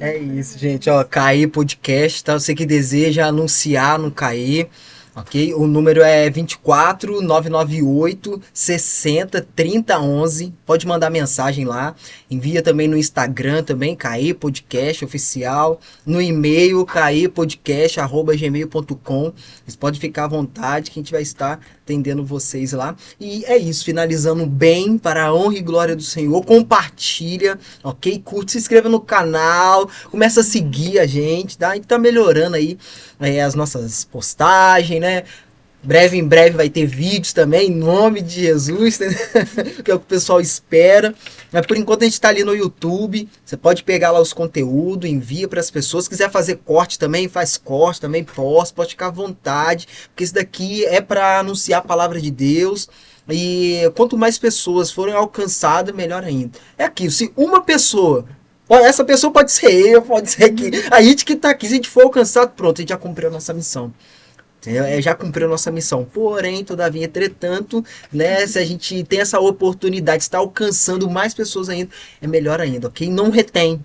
É isso, gente. Ó, Caí Podcast, tá? Você que deseja anunciar no Caí, ok? O número é 24 998 60 30 11. Pode mandar mensagem lá. Envia também no Instagram também, Caí Podcast Oficial. No e-mail, caipodcast@gmail.com. Vocês podem ficar à vontade que a gente vai estar atendendo vocês lá. E é isso, finalizando bem, para a honra e glória do Senhor. Compartilha, ok? Curte, se inscreva no canal, começa a seguir a gente, tá? A gente tá melhorando aí as nossas postagens, né? Em breve vai ter vídeos também, em nome de Jesus, né? Que é o que o pessoal espera. Mas por enquanto a gente está ali no YouTube. Você pode pegar lá os conteúdos, envia para as pessoas. Se quiser fazer corte também, faz corte também, posta, pode ficar à vontade. Porque isso daqui é para anunciar a palavra de Deus. E quanto mais pessoas forem alcançadas, melhor ainda. É aquilo, se uma pessoa, essa pessoa pode ser eu, pode ser aqui, a gente que está aqui, se a gente for alcançado, pronto, a gente já cumpriu a nossa missão. Já cumpriu a nossa missão. Porém, todavia, entretanto, né, se a gente tem essa oportunidade de estar alcançando mais pessoas ainda, é melhor ainda, ok? Não retém.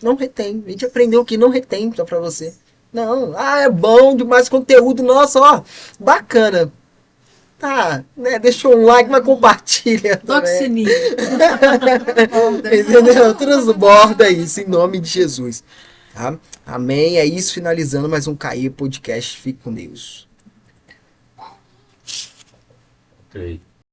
Não retém. A gente aprendeu que não retém, só pra você. Não, é bom demais conteúdo, nossa, ó, bacana. Tá, né, deixa um like, mas compartilha. Toca o sininho. Entendeu? Transborda isso em nome de Jesus. Tá? Amém. É isso, finalizando mais um Caí Podcast. Fique com Deus. Ok.